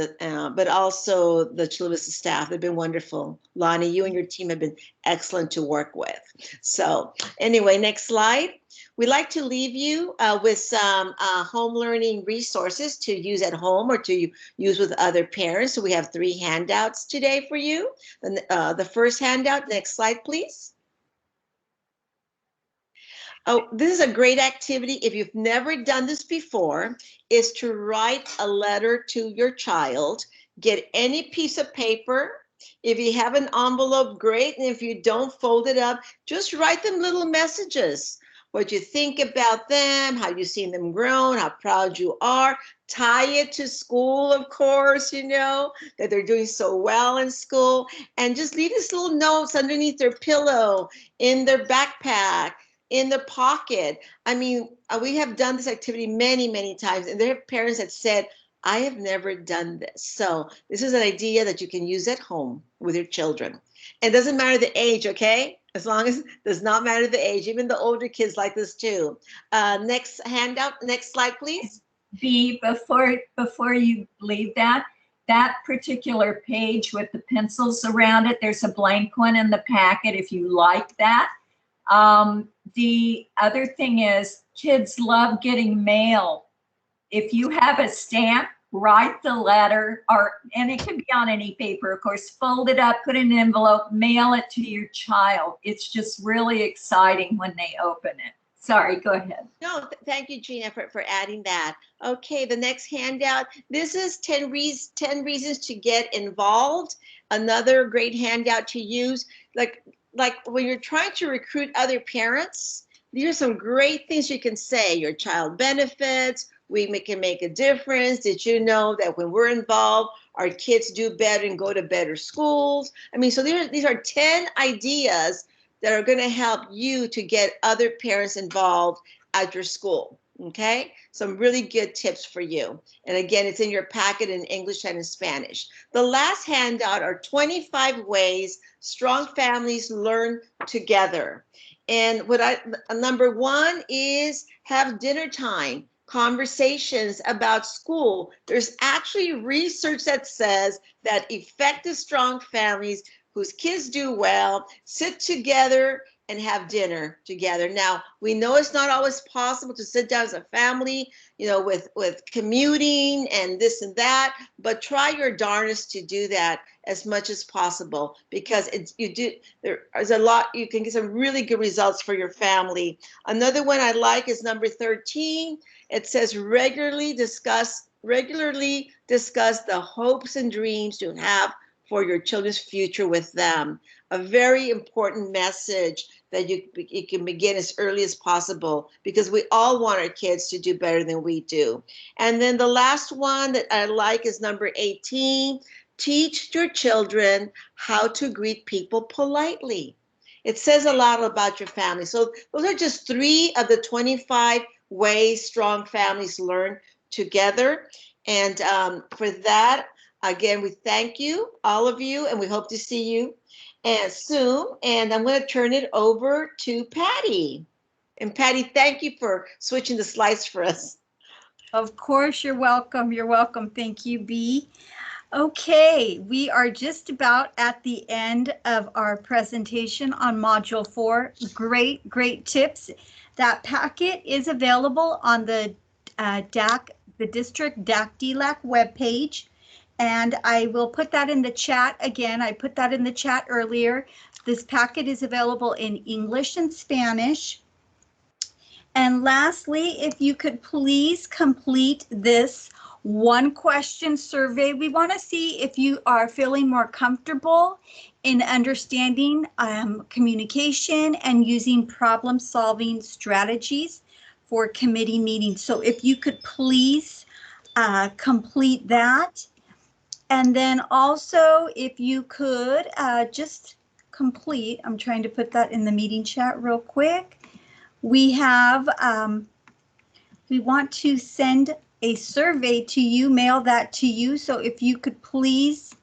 but also the Chula Vista staff. They've been wonderful. Lonnie, you and your team have been excellent to work with. So anyway, next slide. We'd like to leave you with some home learning resources to use at home or to use with other parents. So we have 3 handouts today for you. The first handout, next slide, please. Oh, this is a great activity. If you've never done this before, is to write a letter to your child. Get any piece of paper. If you have an envelope, great. And if you don't, fold it up. Just write them little messages. What you think about them, how you've seen them grown, how proud you are. Tie it to school, of course, you know, that they're doing so well in school. And just leave these little notes underneath their pillow, in their backpack, in their pocket. I mean, we have done this activity many, many times, and there have parents that said, I have never done this. So this is an idea that you can use at home with your children. And it doesn't matter the age, okay? As long as it does not matter the age, even the older kids like this too. Next handout, next slide, please. B, before you leave that particular page with the pencils around it, there's a blank one in the packet if you like that. The other thing is kids love getting mail. If you have a stamp, write the letter, and it can be on any paper, of course, fold it up, put it in an envelope, mail it to your child. It's just really exciting when they open it. Sorry, go ahead. No, thank you, Jeana, for adding that. Okay, the next handout. This is 10 reasons to get involved. Another great handout to use. Like when you're trying to recruit other parents, these are some great things you can say. Your child benefits. We can make a difference. Did you know that when we're involved, our kids do better and go to better schools? I mean, so these are 10 ideas that are going to help you to get other parents involved at your school. Okay, some really good tips for you. And again, it's in your packet in English and in Spanish. The last handout are 25 ways strong families learn together. And number 1 is have dinner time, conversations about school. There's actually research that says that effective, strong families whose kids do well sit together and have dinner together. Now, we know it's not always possible to sit down as a family, you know, with commuting and this and that, but try your darnest to do that as much as possible, because there's a lot, you can get some really good results for your family. Another one I like is number 13. It says regularly discuss the hopes and dreams you have for your children's future with them. A very important message that you can begin as early as possible, because we all want our kids to do better than we do. And then the last one that I like is number 18. Teach your children how to greet people politely. It says a lot about your family. So those are just 3 of the 25 ways strong families learn together. And for that, again, we thank you, all of you, and we hope to see you soon. And I'm going to turn it over to Patty. And Patty, thank you for switching the slides for us. Of course, you're welcome. You're welcome. Thank you, B. Okay, we are just about at the end of our presentation on Module 4. Great tips. That packet is available on the DAC the district DAC-DLAC webpage. And I will put that in the chat again. I put that in the chat earlier. This packet is available in English and Spanish. And lastly, if you could please complete this one question survey. We want to see if you are feeling more comfortable in understanding communication and using problem-solving strategies for committee meetings. So if you could please complete that. And then also if you could just complete, I'm trying to put that in the meeting chat real quick. We have, we want to send a survey to you, mail that to you. So if you could please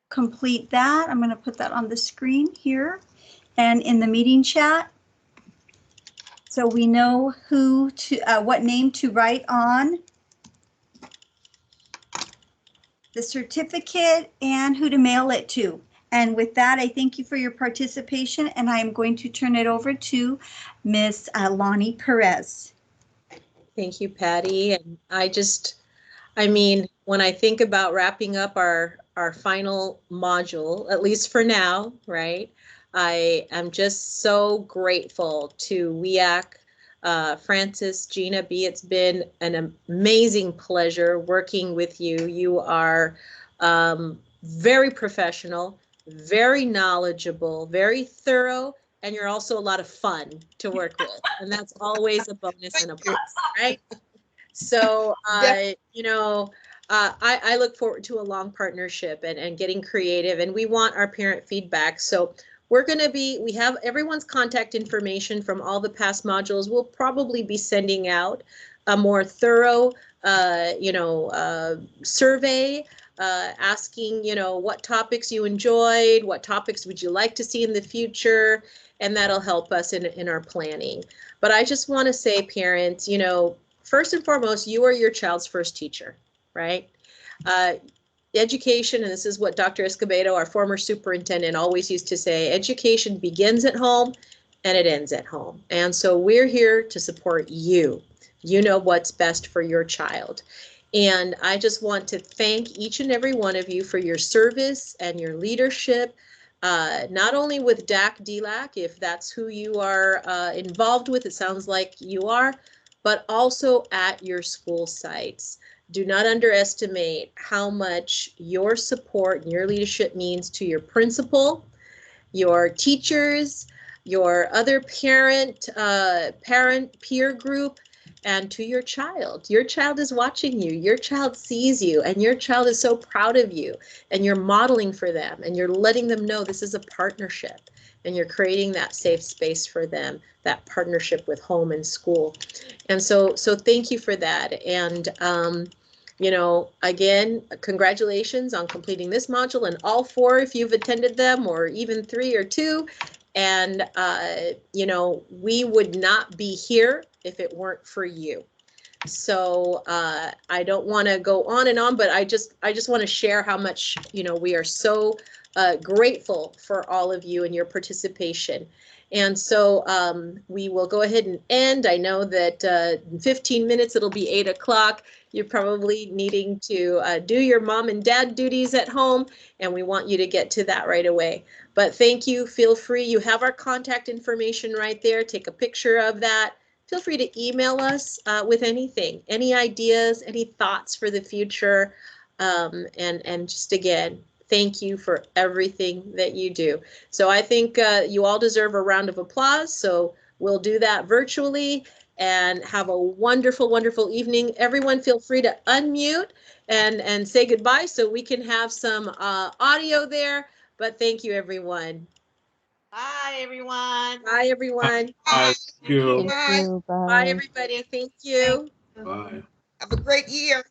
complete that. I'm going to put that on the screen here and in the meeting chat. So we know who to, what name to write on the certificate and who to mail it to. And with that, I thank you for your participation, and I am going to turn it over to Miss Lonnie Perez. Thank you, Patty. And I mean, when I think about wrapping up our final module, at least for now, right? I am just so grateful to WEAC, Francis, Jeana B. It's been an amazing pleasure working with you. You are very professional, very knowledgeable, very thorough, and you're also a lot of fun to work with. And that's always a bonus and a plus, right? So, you know, I look forward to a long partnership and getting creative, and we want our parent feedback. So we're going to be, we have everyone's contact information from all the past modules. We'll probably be sending out a more thorough, you know, survey asking, you know, what topics you enjoyed, what topics would you like to see in the future, and that'll help us in our planning. But I just want to say, parents, you know, first and foremost, you are your child's first teacher, right? Education, and this is what Dr. Escobedo, our former superintendent, always used to say, education begins at home and it ends at home. And so we're here to support you. You know what's best for your child. And I just want to thank each and every one of you for your service and your leadership, not only with DAC-DLAC, if that's who you are involved with, it sounds like you are, but also at your school sites. Do not underestimate how much your support and your leadership means to your principal, your teachers, your other parent peer group, and to your child. Your child is watching you, your child sees you, and your child is so proud of you, and you're modeling for them, and you're letting them know this is a partnership, and you're creating that safe space for them, that partnership with home and school. And so thank you for that. And you know, again, congratulations on completing this module and all 4 if you've attended them, or even 3 or 2. And, you know, we would not be here if it weren't for you. So I don't want to go on and on, but I just want to share how much, you know, we are so grateful for all of you and your participation. And so we will go ahead and end. I know that in 15 minutes, it'll be 8 o'clock. You're probably needing to do your mom and dad duties at home, and we want you to get to that right away. But thank you. Feel free. You have our contact information right there. Take a picture of that. Feel free to email us with anything, any ideas, any thoughts for the future. And just again, thank you for everything that you do. So I think you all deserve a round of applause. So we'll do that virtually, and have a wonderful, wonderful evening. Everyone feel free to unmute and say goodbye so we can have some audio there. But thank you, everyone. Bye, everyone. Bye, everyone. Thank you. Thank you. Bye. Bye, everybody. Thank you. Bye. Have a great year.